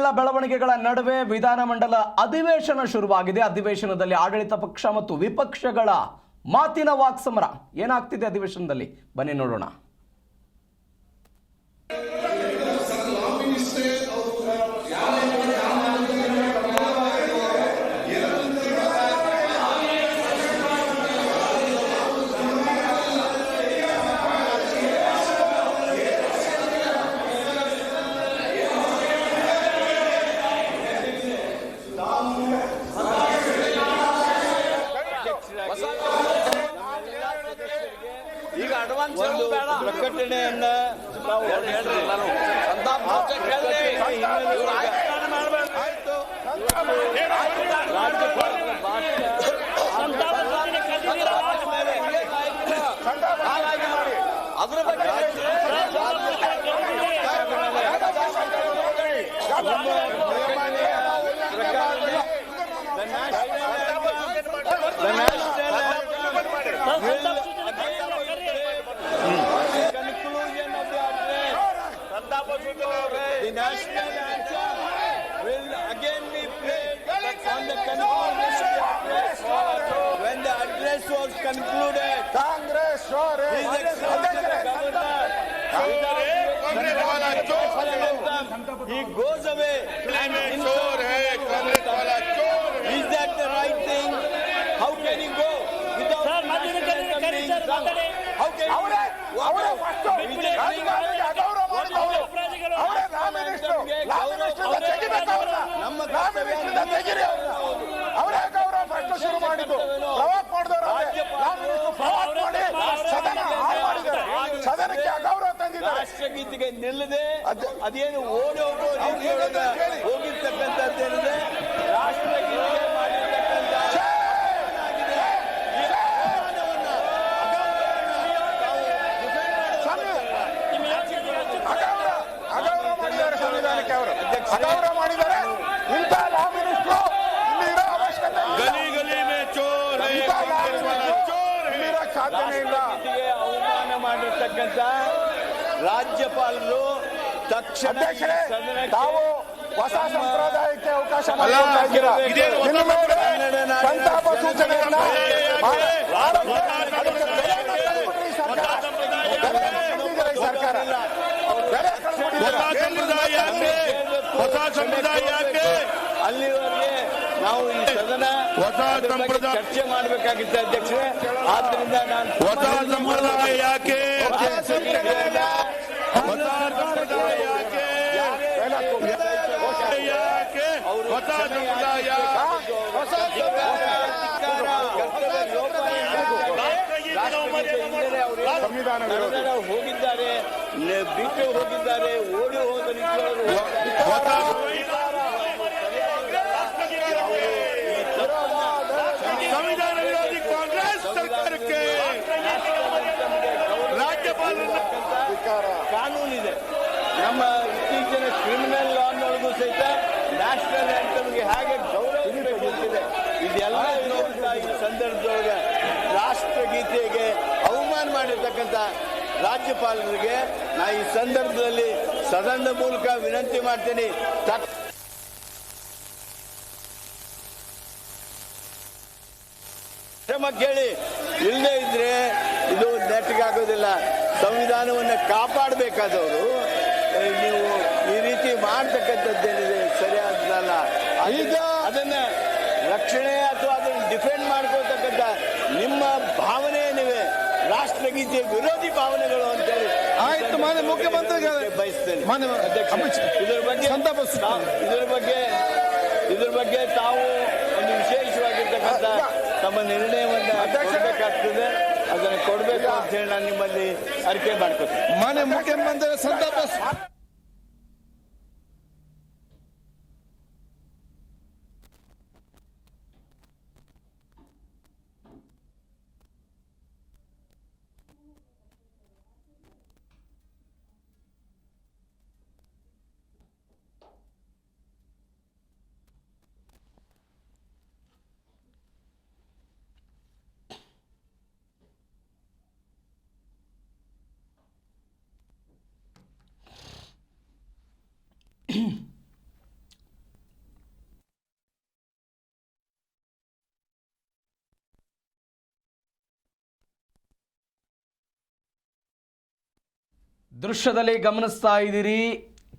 ಇಷ್ಟೆಲ್ಲ ಬೆಳವಣಿಗೆಗಳ ನಡುವೆ ವಿಧಾನಮಂಡಲ ಅಧಿವೇಶನ ಶುರುವಾಗಿದೆ. ಅಧಿವೇಶನದಲ್ಲಿ ಆಡಳಿತ ಪಕ್ಷ ಮತ್ತು ವಿಪಕ್ಷಗಳ ಮಾತಿನ ವಾಕ್ಸಮರ ಏನಾಗ್ತಿದೆ ಅಧಿವೇಶನದಲ್ಲಿ ಬನ್ನಿ ನೋಡೋಣ. ಈಗ ಅಡ್ವಾನ್ಸ್ ಪ್ರಕಟಣೆಯನ್ನ ಅದ್ರ ಬಗ್ಗೆ The national anthem will again be played on the conclusion address. When the address was concluded, Congress His Excellency the Governor, he goes away and is that the right thing? How can he go without national anthem being sung? How can ರಾಷ್ಟ್ರಗೀತೆಗೆ ನಿಲ್ಲದೆ ಅದೇನು ಓಡಿ ಹೋಗೋ ರೀತಿಯೊಳಗ ಹೋಗಿರ್ತಕ್ಕಂಥದ್ದೇನಿದೆ ರಾಷ್ಟ್ರಗೀತೆ ಮಾಡಿರ್ತಕ್ಕಂಥ ಅವಮಾನ ಮಾಡಿರ್ತಕ್ಕಂಥ ರಾಜ್ಯಪಾಲರು ತಕ್ಷಣ ತಾವು ಹೊಸ ಸಂಪ್ರದಾಯಕ್ಕೆ ಅವಕಾಶ ಸಂತಾಪ ಸೂಚನೆಯನ್ನ ಸರ್ಕಾರ ಅಲ್ಲಿವರೆಗೆ ನಾವು ಈ ಸದನ ಚರ್ಚೆ ಮಾಡಬೇಕಾಗಿತ್ತು ಅಧ್ಯಕ್ಷರೇ. ಆದ್ರಿಂದ ನಾನು ಹೊಸ ಸಂಪ್ರದಾಯ ಯಾಕೆ ಹೋಗಿದ್ದಾರೆ, ಬಿಟ್ಟು ಹೋಗಿದ್ದಾರೆ, ಓಡಿ ಹೋದ ಸಂವಿಧಾನ ವಿರೋಧಿ ಕಾಂಗ್ರೆಸ್ ಸರ್ಕಾರಕ್ಕೆ ಕಾನೂನಿದೆ. ನಮ್ಮ ಇತ್ತೀಚಿನ ಕ್ರಿಮಿನಲ್ ಲಾನೊಳಗೂ ಸಹಿತ ನ್ಯಾಷನಲ್ ಆಂಥಮ್ಗೆ ಹೇಗೆ ಗೌರವಿಸಬೇಕಿದೆ ಇದೆಲ್ಲ ಇರುವಂತಹ ಈ ಸಂದರ್ಭದೊಳಗೆ ರಾಷ್ಟ್ರಗೀತೆಗೆ ಅವಮಾನ ಮಾಡಿರ್ತಕ್ಕಂಥ ರಾಜ್ಯಪಾಲರಿಗೆ ನಾ ಈ ಸಂದರ್ಭದಲ್ಲಿ ಸದನದ ಮೂಲಕ ವಿನಂತಿ ಮಾಡ್ತೀನಿ. ಕ್ರಮ ಕೇಳಿ, ಇಲ್ಲದೆ ಇದ್ರೆ ಇದು ನೆಟ್ಟಿಗಾಗೋದಿಲ್ಲ. ಸಂವಿಧಾನವನ್ನು ಕಾಪಾಡಬೇಕಾದವರು ನೀವು ಈ ರೀತಿ ಮಾಡ್ತಕ್ಕಂಥದ್ದೇನಿದೆ ಸರಿಯಾದಲ್ಲ. ಈಗ ಅದನ್ನ ರಕ್ಷಣೆ ಅಥವಾ ಅದನ್ನು ಡಿಫೆಂಡ್ ಮಾಡ್ಕೊಳ್ತಕ್ಕಂಥ ನಿಮ್ಮ ಭಾವನೆ ಏನಿವೆ ರಾಷ್ಟ್ರಗೀತೆ ವಿರೋಧಿ ಭಾವನೆಗಳು ಅಂತೇಳಿ ಆಯ್ತು. ಮಾನ್ಯ ಮುಖ್ಯಮಂತ್ರಿಗಳು ಬಯಸ್ತೇನೆ. ಇದ್ರ ಬಗ್ಗೆ ತಾವು ಒಂದು ವಿಶೇಷವಾಗಿರ್ತಕ್ಕಂಥ ತಮ್ಮ ನಿರ್ಣಯವನ್ನು ಕೊಡಬೇಕಾಗ್ತದೆ. ಅದನ್ನು ಕೊಡಬೇಕು ಅಂತ ಹೇಳಿ ನಾನು ನಿಮ್ಮಲ್ಲಿ ಅರಿಕೆ ಮಾಡ್ಕೊತೀನಿ. ಮಾನ್ಯ ಮುಖ್ಯಮಂತ್ರಿ ಸಂತಾಪ ದೃಶ್ಯದಲ್ಲಿ ಗಮನಿಸ್ತಾ ಇದ್ದೀರಿ,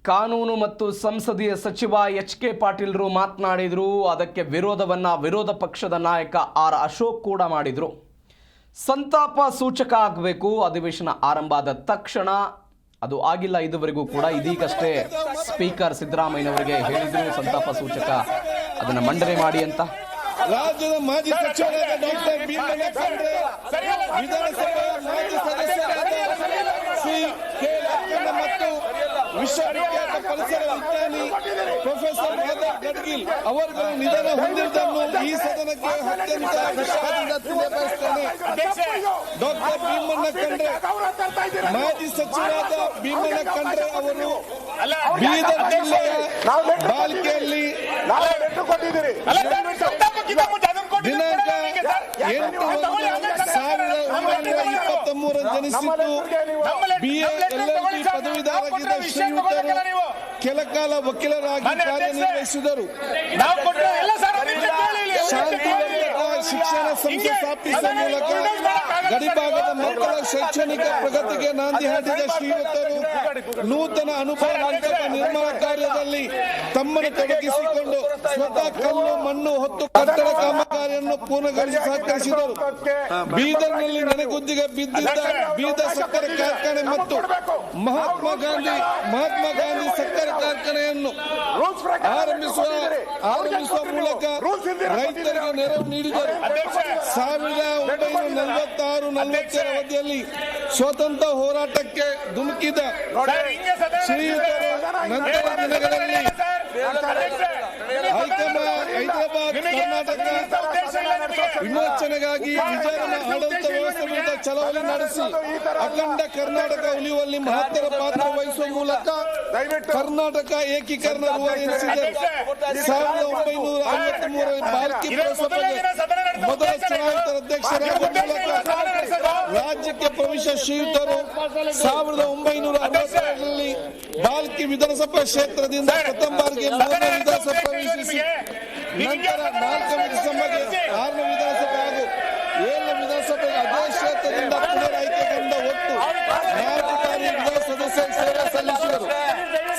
ಕಾನೂನು ಮತ್ತು ಸಂಸದೀಯ ಸಚಿವ ಎಚ್.ಕೆ. ಪಾಟೀಲ್ರು ಮಾತನಾಡಿದರು. ಅದಕ್ಕೆ ವಿರೋಧ ಪಕ್ಷದ ನಾಯಕ ಆರ್. ಅಶೋಕ್ ಕೂಡ ಮಾಡಿದರು. ಸಂತಾಪ ಸೂಚಕ ಆಗಬೇಕು. ಅಧಿವೇಶನ ಆರಂಭ ಆದ ತಕ್ಷಣ ಅದು ಆಗಿಲ್ಲ ಇದುವರೆಗೂ ಕೂಡ. ಇದೀಗಷ್ಟೇ ಸ್ಪೀಕರ್ ಸಿದ್ದರಾಮಯ್ಯನವರಿಗೆ ಹೇಳಿದ್ರು ಸಂತಾಪ ಸೂಚಕ ಅದನ್ನು ಮಂಡನೆ ಮಾಡಿ ಅಂತ. ರಾಜ್ಯದ ಮಾಜಿ ಸಚಿವರಾದ ಡಾಕ್ಟರ್ ಭೀಮಣ್ಣ ಖಂಡ್ರೆ, ವಿಧಾನಸಭೆಯ ಮಾಜಿ ಸದಸ್ಯರಾದ ಸಿ ಕೆ ಲಕ್ಕಣ್ಣ ಮತ್ತು ವಿಶ್ವವಿಖ್ಯಾತ ಪರಿಸರ ವಿಜ್ಞಾನಿ ಪ್ರೊಫೆಸರ್ ಮಾಧವ್ ಗಡ್ಗಿಲ್ ಅವರುಗಳು ನಿಧನ ಹೊಂದಿರುವುದನ್ನು ಈ ಸದನಕ್ಕೆ ಅತ್ಯಂತ ವಿಷಾದದಿಂದ ತಿಳಿಯಬಯಸುತ್ತೇನೆ. ಡಾಕ್ಟರ್ ಭೀಮಣ್ಣ ಖಂಡ್ರೆ, ಮಾಜಿ ಸಚಿವರಾದ ಭೀಮಣ್ಣ ಖಂಡ್ರೆ ಅವರು ಬೀದರ್ ಜಿಲ್ಲೆಯ ಬಾಲ್ಕಿಯಲ್ಲಿ ದಿನಾಂಕ 8/1/1923 ಜನಿಸಿದ್ದು BA LLB ಪದವೀಧರರಾಗಿದ್ದ ಶ್ರೀಯುತರು ಕೆಲ ಕಾಲ ವಕೀಲರಾಗಿ ಕಾರ್ಯನಿರ್ವಹಿಸಿದರು. ಶಾಂತಿವರ್ಧಕ ಶಿಕ್ಷಣ ಸಂಸ್ಥೆ ಸ್ಥಾಪಿಸುವ ಮೂಲಕ ಗಡಿಭಾಗದ ಮಕ್ಕಳ ಶೈಕ್ಷಣಿಕ ಪ್ರಗತಿಗೆ ನಾಂದಿ ಹಾಡಿದ ಶ್ರೀಯುತರು ನೂತನ ಅನುಭವ ನಿರ್ಮಾಣ ಕಾರ್ಯದಲ್ಲಿ ತಮ್ಮನ್ನು ತೊಡಗಿಸಿಕೊಂಡು ಸ್ವತಃ ಕಲ್ಲು ಮಣ್ಣು ಹೊತ್ತು ಕಟ್ಟಡ ಕಾಮಗಾರಿಯನ್ನು ಪೂರ್ಣಗೊಳಿಸಿ ಸಹಕರಿಸಿದರು. ಬೀದರ್ನಲ್ಲಿ ನೆನೆಗುದ್ದಿಗೆ ಬಿದ್ದಿದ್ದ ಬೀದರ್ ಸಕ್ಕರೆ ಕಾರ್ಖಾನೆ ಮತ್ತು ಮಹಾತ್ಮ ಗಾಂಧಿ ಸಕ್ಕರೆ ಕಾರ್ಖಾನೆಯನ್ನು ಆರಂಭಿಸುವ ಮೂಲಕ ರೈತರಿಗೆ ನೆರವು ನೀಡಿದರು. 1946-47 ಅವಧಿಯಲ್ಲಿ ಸ್ವಾತಂತ್ರ್ಯ ಹೋರಾಟಕ್ಕೆ ಧುಮುಕಿದ ಶ್ರೀಯುತರು ನಂತರ ದಿನಗಳಲ್ಲಿ ಹೈದರಾಬಾದ್ ಕರ್ನಾಟಕ ವಿಮೋಚನೆಗಾಗಿ ವಿಚಾರಣಾ ಆಡಳಿತ ವ್ಯವಸ್ಥೆ ವಿರುದ್ಧ ಚಳವಳಿ ನಡೆಸಿ ಅಖಂಡ ಕರ್ನಾಟಕ ಉಳಿಯುವಲ್ಲಿ ಮಹತ್ತರ ಪಾತ್ರ ವಹಿಸುವ ಮೂಲಕ ಕರ್ನಾಟಕ ಏಕೀಕರಣ ರೂಪಿಸಿದೆ. 1963 ಬಾಲ್ಕಿ ಪುರಸಭೆಗೆ ಮೊದಲ ಚುನಾಯಿತ ಅಧ್ಯಕ್ಷರಾಗುವ ಮೂಲಕ ರಾಜ್ಯಕ್ಕೆ ಪ್ರವೇಶ ಶ್ರೀಯುತರು 1962ರಲ್ಲಿ ಬಾಲ್ಕಿ ವಿಧಾನಸಭಾ ಕ್ಷೇತ್ರದಿಂದ ಪ್ರಥಮ ಬಾರಿಗೆ 3ನೇ ವಿಧಾನಸಭೆ ಪ್ರವೇಶಿಸಿ ನಂತರ 4ನೇ ವಿಧಾನಸಭೆಗೆ 6ನೇ ವಿಧಾನಸಭೆ ಹಾಗೂ 7ನೇ ವಿಧಾನಸಭೆಗೆ ಅದೇ ಕ್ಷೇತ್ರದಿಂದ ಪುನರಾಯ್ಕೆಗೊಂಡ ಒಟ್ಟು 4 ಬಾರಿ ವಿಧಾನ ಸದಸ್ಯ ಸೇವೆ ಸಲ್ಲಿಸಿದರು.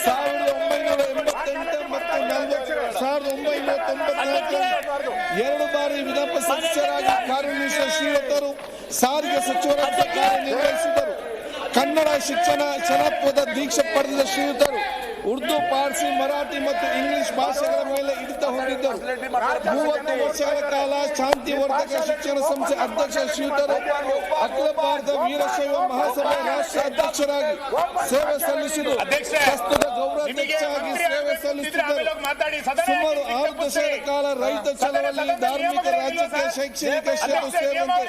1988 ಮತ್ತು 1994 2 ಬಾರಿ ವಿಧಾನ ಸದಸ್ಯರಾಗಿ ಕಾರ್ಯನಿರ್ವಹಿಸಿದ ಶ್ರೀಯುತರು ಸಾರಿಗೆ ಸಚಿವರಾಗಿ ಕಾರ್ಯನಿರ್ವಹಿಸಿದರು. ಕನ್ನಡ ಶಿಕ್ಷಣ ಜನಪದ ದೀಕ್ಷೆ ಪಡೆದ ಶ್ರೀಯುತರು ಉರ್ದು, ಪಾರ್ಸಿ, ಮರಾಠಿ ಮತ್ತು ಇಂಗ್ಲಿಷ್ ಭಾಷೆಗಳ ಮೇಲೆ ಹಿಡಿತ ಹೊಂದಿದ್ದರು. 30 ವರ್ಷಗಳ ಕಾಲ ಶಾಂತಿವರ್ಧಕ ಶಿಕ್ಷಣ ಸಂಸ್ಥೆ ಅಧ್ಯಕ್ಷ ಶ್ರೀಯುತರು ಅಖಿಲ ಭಾರತ ವೀರಶೈವ ಮಹಾಸಭಾ ರಾಷ್ಟ್ರ ಅಧ್ಯಕ್ಷರಾಗಿ ಸೇವೆ ಸಲ್ಲಿಸಿದರು. ಪ್ರಸ್ತುತ ಗೌರವಾಧ್ಯಕ್ಷರಾಗಿ ಸೇವೆ ಸಲ್ಲಿಸಿದ್ದರು. ಸುಮಾರು 6 ದಶಕಗಳ ಕಾಲ ರೈತ ಚಳವಳಿ, ಧಾರ್ಮಿಕ, ರಾಜಕೀಯ, ಶೈಕ್ಷಣಿಕ ಕ್ಷೇತ್ರ ಸೇರಿದಂತೆ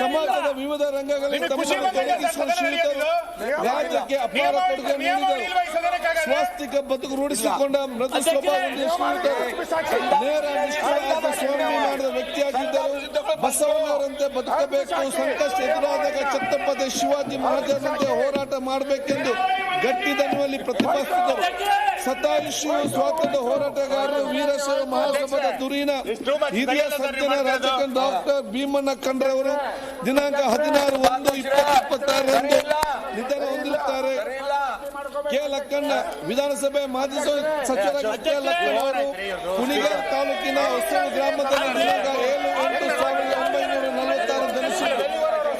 ಸಮಾಜದ ವಿವಿಧ ರಂಗಗಳಲ್ಲಿ ತಮ್ಮನ್ನು ತೊಡಗಿಸಿದ ಶ್ರೀಯುತರು ರಾಜ್ಯಕ್ಕೆ ಅಪಾರ ಕೊಡುಗೆ ನೀಡಿದರು. ಸ್ವಾಸ್ಥಿಕ ಬದುಕು ರೂಢಿಸಿಕೊಂಡ ಮೃದು ಸ್ವಭಾವ ನೇರ ನಿಷ್ಠಾವಂತ ಸ್ವಾಭಿಮಾನದ ವ್ಯಕ್ತಿಯಾಗಿದ್ದರು. ಬಸವಣ್ಣವರಂತೆ ಬದುಕಬೇಕು, ಸಂಕಷ್ಟ ಎದುರಾದಾಗ ಛತ್ರಪತಿ ಶಿವಾಜಿ ಮಹಾರಾಜರಂತೆ ಹೋರಾಟ ಮಾಡಬೇಕೆಂದು ಗಟ್ಟಿ ದನಿಯಲ್ಲಿ ಪ್ರತಿಪಾದಿಸಿದರು. ಸತಾಯುಷಿ ಸ್ವಾತಂತ್ರ್ಯ ಹೋರಾಟಗಾರರು, ವೀರಶೈವ ಮಹಾಸಭಾದ ಧುರೀಣ ಹಿರಿಯ ಸಜ್ಜನ ರಾಜಕಾರಣ ಡಾಕ್ಟರ್ ಭೀಮಣ್ಣ ಖಂಡ್ರೆ ಅವರು ದಿನಾಂಕ 16/1/2026ರಂದು ನಿಧನ ಹೊಂದಿರುತ್ತಾರೆ. ಕೆ ಲಕ್ಕಣ್ಣ, ವಿಧಾನಸಭೆ ಮಾಜಿ ಸಚಿವರಾಗಿ ಕೆ ಲಕ್ಕಣ್ಣ ಅವರು ಕುಣಿಗಲ್ ತಾಲೂಕಿನ ಹೊಸೂರು ಗ್ರಾಮದಲ್ಲಿ ದಿನಾಂಕ 7/8/1946 ಜನಿಸಿದರು.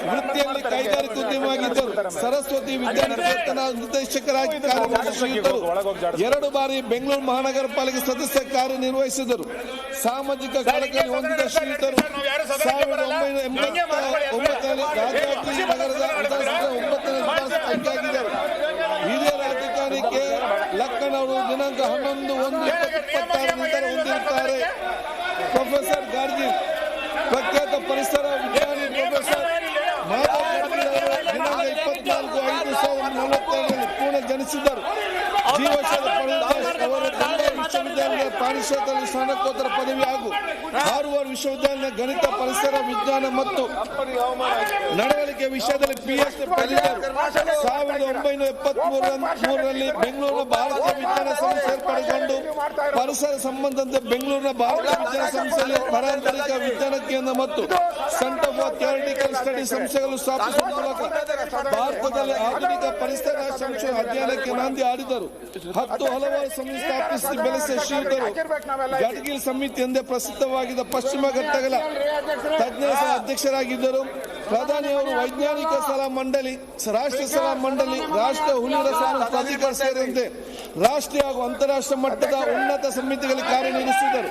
ವೃತ್ತಿಯಲ್ಲಿ ಕೈಗಾರಿಕೋದ್ಯಮವಾಗಿದ್ದರು. ಸರಸ್ವತಿ ವಿದ್ಯಾನಿಕೇತನ ನಿರ್ದೇಶಕರಾಗಿ ಕಾರ್ಯನಿರ್ವಹಿಸಿದರು. 2 ಬಾರಿ ಬೆಂಗಳೂರು ಮಹಾನಗರ ಪಾಲಿಕೆ ಸದಸ್ಯ ಕಾರ್ಯನಿರ್ವಹಿಸಿದರು. ಸಾಮಾಜಿಕ ಕಳಕಳಿ ಹೊಂದಿದ ಶ್ರೀಯುತರು 1989ರಲ್ಲಿ ರಾಜಾಜಿ ನಗರದ ವಿಧಾನಸಭೆ 9ನೇ ಆಯ್ಕೆಯಾಗಿದ್ದರು. ಹಿರಿಯ ರಾಜಕಾರಣಿ ಕೆ ಲಕ್ಕಣ್ಣ ಅವರು ದಿನಾಂಕ 11/1/2026 ನಿಧನ ಹೊಂದಿರುತ್ತಾರೆ. ಪ್ರೊಫೆಸರ್ ಗಾರ್ಗಿ, ಪ್ರಖ್ಯಾತ ಪರಿಸರ ವಿಜ್ಞಾನಿ ಪ್ರೊಫೆಸರ್ ಮಾಧವ್ ಗಡ್ಗಿಲ್ ಅವರು ದಿನಾಂಕ 24/5/1942ರಲ್ಲಿ ಪುಣೆ ಜನಿಸಿದರು. ಜೀವಶಾಲ ಅವರು ಬೆಂಗಳೂರು ವಿಶ್ವವಿದ್ಯಾಲಯದ ಪ್ರಾಣಿ ಕ್ಷೇತ್ರದಲ್ಲಿ ಸ್ನಾತಕೋತ್ತರ ಪದವಿ ಹಾಗೂ ಹಾರ್ವರ್ಡ್ ವಿಶ್ವವಿದ್ಯಾಲಯದ ಗಣಿತ, ಪರಿಸರ ವಿಜ್ಞಾನ ಮತ್ತು ನಡವಳಿಕೆ ವಿಷಯದಲ್ಲಿ PhD ಪಡೆದಿದ್ದರು. 1973ರಲ್ಲಿ ಬೆಂಗಳೂರಿನ ಭಾರತ ವಿಜ್ಞಾನ ಸಂಸ್ಥೆ ಸೇರ್ಪಡೆಗೊಂಡು ಪರಿಸರ ಸಂಬಂಧಂತೆ ಬೆಂಗಳೂರಿನ ಭಾರತ ವಿಜ್ಞಾನ ಸಂಸ್ಥೆಯಲ್ಲಿ ಪಾರಂಪರಿಕ ವಿಜ್ಞಾನ ಕೇಂದ್ರ ಮತ್ತು ಸೆಂಟರ್ ಫಾರ್ ಥಿಯರಿಟಿಕಲ್ ಸ್ಟಡಿ ಸಂಸ್ಥೆಗಳು ಸ್ಥಾಪಿಸುವ ಮೂಲಕ ಭಾರತದಲ್ಲಿ ಆಧುನಿಕ ಪರಿಸರ ಸಂಶೋಧನಾ ಅಧ್ಯಯನಕ್ಕೆ ನಾಂದಿ ಆಡಿದರು. 10 ಹಲವಾರು ಸಂಸ್ಥೆ ಸ್ಥಾಪಿಸಿ ಬೆಳೆಸಿದ ಶ್ರೀಯುತರು ಗಡ್ಗಿಲ್ ಸಮಿತಿ ಎಂದೇ ಪ್ರಸಿದ್ಧವಾಗಿದ್ದ ಪಶ್ಚಿಮ ಘಟ್ಟಗಳ ತಜ್ಞರ ಅಧ್ಯಕ್ಷರಾಗಿದ್ದರು. ಪ್ರಧಾನಿಯವರು ವೈಜ್ಞಾನಿಕ ಸಲಹಾ ಮಂಡಳಿ, ರಾಷ್ಟ್ರೀಯ ಸಲಹಾ ಮಂಡಳಿ, ರಾಷ್ಟ್ರೀಯ ಹುಲಿ ರಸಾಯನ ಪ್ರಾಧಿಕಾರ ಸೇರಿದಂತೆ ರಾಷ್ಟ್ರೀಯ ಹಾಗೂ ಅಂತಾರಾಷ್ಟ್ರೀಯ ಮಟ್ಟದ ಉನ್ನತ ಸಮಿತಿಗಳಿಗೆ ಕಾರ್ಯನಿರ್ವಹಿಸಿದರು.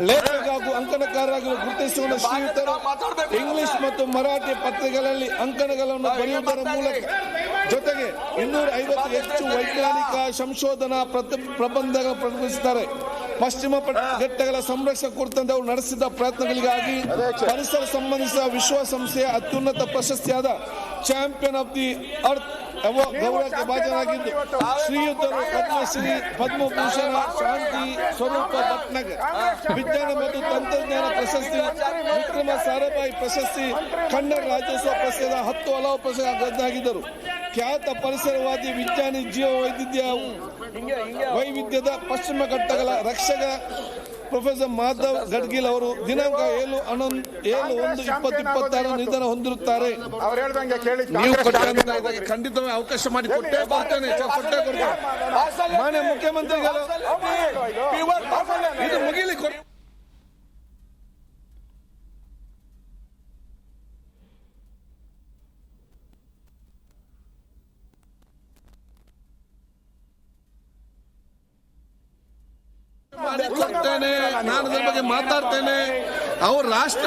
ಲೇಖಕ ಹಾಗೂ ಅಂಕಣಕಾರರಾಗಿ ಗುರುತಿಸಿಕೊಂಡ ಶ್ರೀಯುತರು ಇಂಗ್ಲಿಷ್ ಮತ್ತು ಮರಾಠಿ ಪತ್ರಿಕೆಗಳಲ್ಲಿ ಅಂಕಣಗಳನ್ನು ಬರೆಯುವುದರ ಮೂಲಕ ಜೊತೆಗೆ 250 ಹೆಚ್ಚು ವೈಜ್ಞಾನಿಕ ಸಂಶೋಧನಾ ಪ್ರಬಂಧಗಳನ್ನು ಪ್ರಕಟಿಸಿದ್ದಾರೆ. ಪಶ್ಚಿಮ ಘಟ್ಟಗಳ ಸಂರಕ್ಷಣೆ ಕುರಿತಂತೆ ಅವರು ನಡೆಸಿದ ಪ್ರಯತ್ನಗಳಿಗಾಗಿ ಪರಿಸರ ಸಂಬಂಧಿಸಿದ ವಿಶ್ವಸಂಸ್ಥೆಯ ಅತ್ಯುನ್ನತ ಪ್ರಶಸ್ತಿಯಾದ ಚಾಂಪಿಯನ್ ಆಫ್ ದಿ ಅರ್ತ್ ಗೌರವಕ್ಕೆ ಭಾಜನರಾಗಿದ್ದು ಶ್ರೀಯುತರು ಪದ್ಮಶ್ರೀ, ಪದ್ಮಭೂಷಣ, ಶಾಂತಿ ಸ್ವರೂಪ ಭಟ್ನಗರ್ ವಿಜ್ಞಾನ ಮತ್ತು ತಂತ್ರಜ್ಞಾನ ಪ್ರಶಸ್ತಿ, ವಿಕ್ರಮ ಸಾರಾಭಾಯಿ ಪ್ರಶಸ್ತಿ, ಕನ್ನಡ ರಾಜ್ಯೋತ್ಸವ ಪ್ರಶಸ್ತಿಯ 10 ಹಲವು ಪ್ರಶಸ್ತಿಯಾಗಿದ್ದರು. ಖ್ಯಾತ ಪರಿಸರವಾದಿ, ವಿಜ್ಞಾನಿ, ಜೀವ ವೈವಿಧ್ಯದ ಪಶ್ಚಿಮ ಘಟ್ಟಗಳ ರಕ್ಷಕ ಪ್ರೊಫೆಸರ್ ಮಾಧವ್ ಗಡ್ಗಿಲ್ ಅವರು ದಿನಾಂಕ 7/1/2026 ನಿಧನ ಹೊಂದಿರುತ್ತಾರೆ. ನೀವು ಖಂಡಿತವಾಗಿ ಅವಕಾಶ ಮಾಡಿ ಕೊಟ್ಟೇ ಕೊಡ್ತೇನೆ. ಮಾನ್ಯ ಮುಖ್ಯಮಂತ್ರಿಗಳು ಇದು ಮುಗಿಲಿ. ನಾನು ಅದ್ರ ಬಗ್ಗೆ ಮಾತಾಡ್ತೇನೆ. ಅವ್ರ ರಾಷ್ಟ್ರ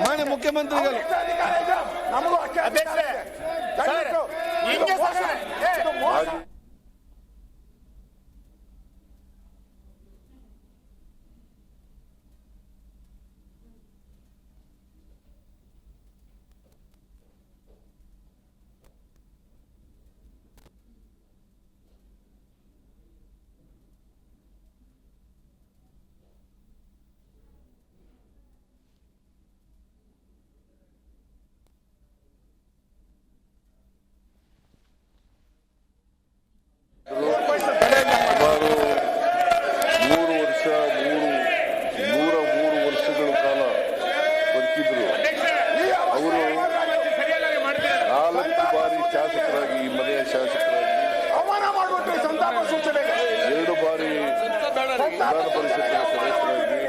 ಮಾನ್ಯ ಮುಖ್ಯಮಂತ್ರಿಗಳು ಶಾಸಕರಾಗಿ, ಈ ಮನೆಯ ಶಾಸಕರಾಗಿ 2 ಬಾರಿ ವಿಧಾನ ಪರಿಷತ್ತಿನ ಸದಸ್ಯರಾಗಿ,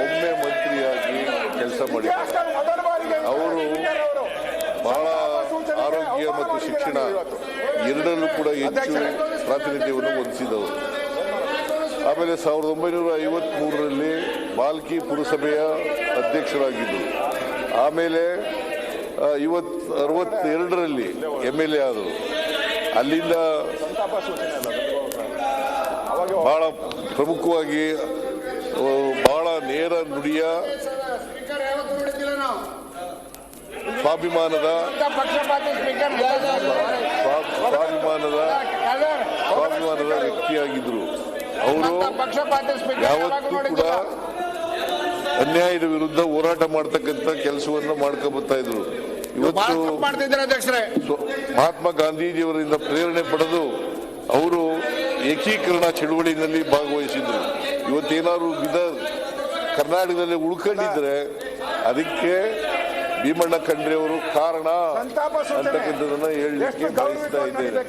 ಒಮ್ಮೆ ಮಂತ್ರಿಯಾಗಿ ಕೆಲಸ ಮಾಡಿದ್ದಾರೆ. ಅವರು ಬಹಳ ಆರೋಗ್ಯ ಮತ್ತು ಶಿಕ್ಷಣ ಎರಡರಲ್ಲೂ ಕೂಡ ಹೆಚ್ಚು ಪ್ರಾತಿನಿಧ್ಯವನ್ನು ಹೊಂದಿಸಿದವರು. ಆಮೇಲೆ 1953ರಲ್ಲಿ ಬಾಲ್ಕಿ ಪುರಸಭೆಯ ಅಧ್ಯಕ್ಷರಾಗಿದ್ದರು. ಆಮೇಲೆ 62ರಲ್ಲಿ MLA ಆದರು. ಅಲ್ಲಿಂದ ಬಹಳ ಪ್ರಮುಖವಾಗಿ ಬಹಳ ನೇರ ನುಡಿಯ ಸ್ವಾಭಿಮಾನದ ವ್ಯಕ್ತಿಯಾಗಿದ್ರು. ಅವರು ಯಾವತ್ತೂ ಕೂಡ ಅನ್ಯಾಯದ ವಿರುದ್ಧ ಹೋರಾಟ ಮಾಡ್ತಕ್ಕಂಥ ಕೆಲಸವನ್ನು ಮಾಡ್ಕೊಂಡು ಬರ್ತಾ ಇದ್ರು. ಇವತ್ತು ಮಹಾತ್ಮ ಗಾಂಧೀಜಿಯವರಿಂದ ಪ್ರೇರಣೆ ಪಡೆದು ಅವರು ಏಕೀಕರಣ ಚಳುವಳಿಯಲ್ಲಿ ಭಾಗವಹಿಸಿದ್ರು. ಇವತ್ತೇನಾದ್ರು ಕರ್ನಾಟಕದಲ್ಲಿ ಉಳ್ಕೊಂಡಿದ್ರೆ ಅದಕ್ಕೆ ಭೀಮಣ್ಣ ಖಂಡ್ರೆ ಅವರು ಕಾರಣ ಅಂತಕ್ಕಂಥದನ್ನ ಹೇಳಲಿಕ್ಕೆ ಬಯಸ್ತಾ ಇದ್ದೇನೆ.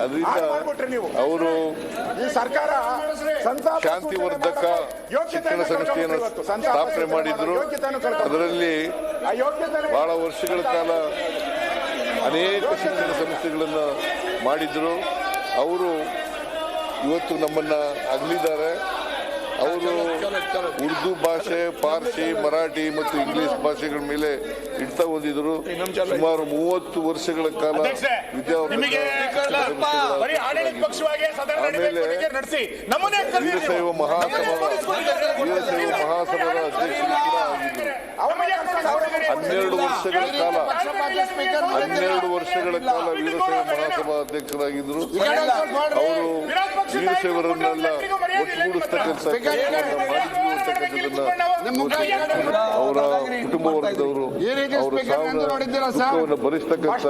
ಅದರಿಂದ ಅವರು ಶಾಂತಿವರ್ಧಕ ಶಿಕ್ಷಣ ಸಂಸ್ಥೆಯನ್ನು ಸ್ಥಾಪನೆ ಮಾಡಿದ್ರು. ಅದರಲ್ಲಿ ಬಹಳ ವರ್ಷಗಳ ಕಾಲ ಅನೇಕ ಶಿಕ್ಷಣ ಸಂಸ್ಥೆಗಳನ್ನ ಮಾಡಿದ್ರು. ಅವರು ಇವತ್ತು ನಮ್ಮನ್ನ ಅಗಲಿದ್ದಾರೆ. ಅವರು ಉರ್ದು ಭಾಷೆ, ಪಾರ್ಸಿ, ಮರಾಠಿ ಮತ್ತು ಇಂಗ್ಲಿಷ್ ಭಾಷೆಗಳ ಮೇಲೆ ಹಿಡಿತ ಹೊಂದಿದ್ರು. ಸುಮಾರು 30 ವರ್ಷಗಳ ಕಾಲ ವಿದ್ಯಾವಂತ. ಆಮೇಲೆ ವೀರಶೈವ ಮಹಾಸಭಾದ ಅಧ್ಯಕ್ಷರು ಕೂಡ ಆಗಿದ್ದರು. 12 ವರ್ಷಗಳ ಕಾಲ ವೀರಶೈವ ಮಹಾಸಭಾ ಅಧ್ಯಕ್ಷರಾಗಿದ್ದರು. ಅವರು ವೀರಶೈವರನ್ನೆಲ್ಲ ಒಟ್ಟುಗೂಡಿಸ್ತಕ್ಕಂಥ ಕೆಲಸವನ್ನು ಮಾಡಿದ್ರು ಅಂತಕ್ಕಂಥದ್ದನ್ನ ಅವರ ಕುಟುಂಬ ವರ್ಗದವರು ಅವರ ಸಾವಿನ ಭರಿಸ್ತಕ್ಕಂಥ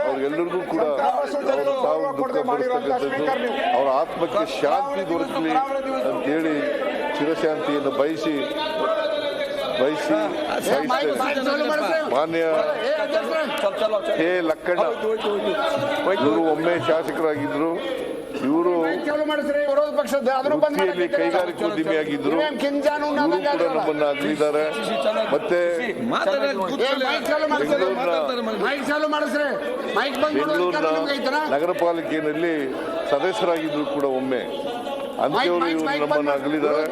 ಅವ್ರಿಗೆಲ್ಲರಿಗೂ ಕೂಡ ತಾವು ದುಃಖ ಭರಿಸ್ತಕ್ಕಂಥದ್ದು ಅವರ ಆತ್ಮಕ್ಕೆ ಶಾಂತಿ ದೊರಕಲಿ ಅಂತೇಳಿ ಚಿರಶಾಂತಿಯನ್ನು ಬಯಸಿ ಮಾನ್ಯ ಕೆ ಲಕ್ಕಣ್ಣ ಇವರು ಒಮ್ಮೆ ಶಾಸಕರಾಗಿದ್ರು. ಇವರು ವೃತ್ತಿಯಲ್ಲಿ ಕೈಗಾರಿಕೋದ್ಯಮಿಯಾಗಿದ್ರು. ಇವರು ಕೂಡ ನಮ್ಮನ್ನ ಅಗಲಿದ್ದಾರೆ. ಮತ್ತೆ ಬೆಂಗಳೂರಿನ ನಗರ ಪಾಲಿಕೆಯಲ್ಲಿ ಸದಸ್ಯರಾಗಿದ್ರು ಕೂಡ ಒಮ್ಮೆ. ಅಂತೆಯವರು ಇವರು ನಮ್ಮನ್ನು ಅಗಲಿದ್ದಾರೆ.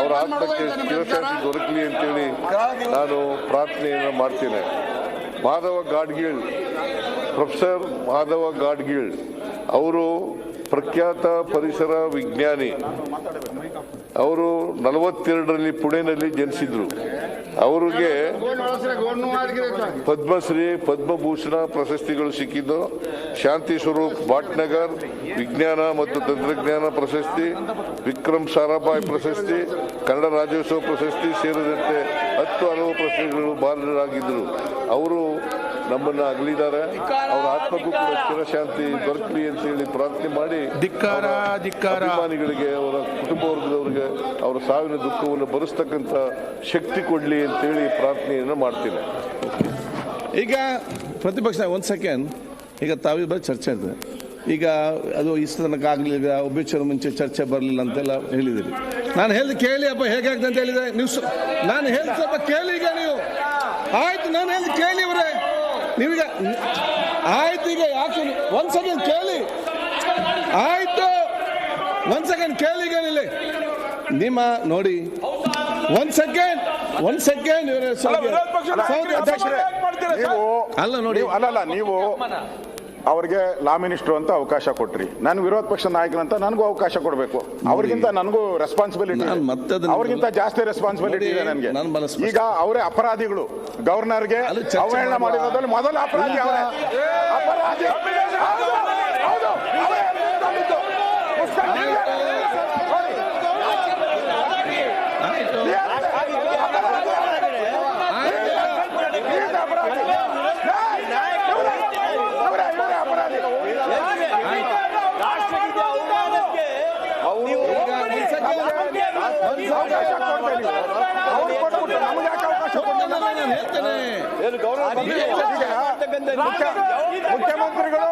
ಅವರ ಆತ್ಮಕ್ಕೆ ಚಿರಶಾಂತಿ ದೊರಕಲಿ ಅಂತೇಳಿ ನಾನು ಪ್ರಾರ್ಥನೆಯನ್ನು ಮಾಡ್ತೇನೆ. ಮಾಧವ ಗಾಡ್ಗೀಳ್, ಪ್ರೊಫೆಸರ್ ಮಾಧವ ಗಾಡ್ಗೀಳ್ ಅವರು ಪ್ರಖ್ಯಾತ ಪರಿಸರ ವಿಜ್ಞಾನಿ. ಅವರು 42ರಲ್ಲಿ ಪುಣೆನಲ್ಲಿ ಜನಿಸಿದ್ರು. ಅವರಿಗೆ ಪದ್ಮಶ್ರೀ, ಪದ್ಮಭೂಷಣ ಪ್ರಶಸ್ತಿಗಳು ಸಿಕ್ಕಿದ್ದು. ಶಾಂತಿ ಸ್ವರೂಪ್ ಭಾಟ್ನಗರ್ ವಿಜ್ಞಾನ ಮತ್ತು ತಂತ್ರಜ್ಞಾನ ಪ್ರಶಸ್ತಿ, ವಿಕ್ರಮ್ ಸಾರಾಭಾಯ್ ಪ್ರಶಸ್ತಿ, ಕನ್ನಡ ರಾಜ್ಯೋತ್ಸವ ಪ್ರಶಸ್ತಿ ಸೇರಿದಂತೆ 10 ಹಲವು ಪ್ರಶಸ್ತಿಗಳು ಭಾಜನರಾಗಿದ್ದರು. ಅವರು ನಮ್ಮನ್ನ ಅಗಲಿದ್ದಾರೆ. ಅವರ ಆತ್ಮಕ್ಕೂ ಕೂಡ ಚಿರಶಾಂತಿ ದೊರಕಲಿ ಅಂತೇಳಿ ಪ್ರಾರ್ಥನೆ ಮಾಡಿ ಅಭಿಮಾನಿಗಳಿಗೆ, ಅವರ ಕುಟುಂಬ ವರ್ಗದವರಿಗೆ ಅವರ ಸಾವಿನ ದುಃಖವನ್ನು ಭರಿಸ್ತಕ್ಕಂಥ ಶಕ್ತಿ ಕೊಡ್ಲಿ ಅಂತೇಳಿ ಪ್ರಾರ್ಥನೆಯನ್ನು ಮಾಡ್ತೀನಿ. ಈಗ ಪ್ರತಿಪಕ್ಷ ಒಂದು ಸೆಕೆಂಡ್, ಈಗ ತಾವಿಬ್ಬರು ಚರ್ಚೆ ಇದೆ. ಈಗ ಅದು ಇಷ್ಟು ತನಕ ಆಗಲಿಲ್ಲ, ಒಬ್ಬಿಚ್ಚರ ಮುಂಚೆ ಚರ್ಚೆ ಬರಲಿಲ್ಲ ಅಂತೆಲ್ಲ ಹೇಳಿದಿರಿ. ನಾನು ಹೇಳಿದ ಕೇಳಿ ಅಪ್ಪ ಹೇಗಾಗ್ತದೆ ಅಂತ ಹೇಳಿದೆ ನೀವು. ನಾನು ಹೇಳಿದ ಸ್ವಲ್ಪ ಕೇಳಿ ಈಗ ನೀವು. ಆಯ್ತು, ನಾನು ಹೇಳಿದ ಕೇಳಿ ಇವರೇ ನೀವೀಗ. ಆಯ್ತು, ಈಗ ಯಾಕೆ ಒಂದು ಸೆಕೆಂಡ್ ಕೇಳಿ. ಆಯ್ತು, ಒಂದು ಸೆಕೆಂಡ್ ಕೇಳಿ. ಈಗ ಇಲ್ಲಿ ನಿಮ್ಮ ನೋಡಿ, ಒಂದು ಸೆಕೆಂಡ್ ಇವರೇ ಅಲ್ಲ ನೋಡಿ, ಅಲ್ಲಲ್ಲ ನೀವು ಅವ್ರಿಗೆ ಲಾ ಮಿನಿಸ್ಟರ್ ಅಂತ ಅವಕಾಶ ಕೊಟ್ರಿ. ನಾನು ವಿರೋಧ ಪಕ್ಷ ನಾಯಕನಂತ ನನಗೂ ಅವಕಾಶ ಕೊಡಬೇಕು. ಅವ್ರಿಗಿಂತ ನನಗೂ ರೆಸ್ಪಾನ್ಸಿಬಿಲಿಟಿ, ಅವ್ರಿಗಿಂತ ಜಾಸ್ತಿ ರೆಸ್ಪಾನ್ಸಿಬಿಲಿಟಿ ಇದೆ ನನಗೆ. ಈಗ ಅವರೇ ಅಪರಾಧಿಗಳು. ಗವರ್ನರ್ಗೆ ಅವಹೇಳನ ಮಾಡಿರೋದ್ರಲ್ಲಿ ಮೊದಲ ಅಪರಾಧಿ ಅವರೇ. ಅಪರಾಧಿ ಮುಖ್ಯಮಂತ್ರಿಗಳು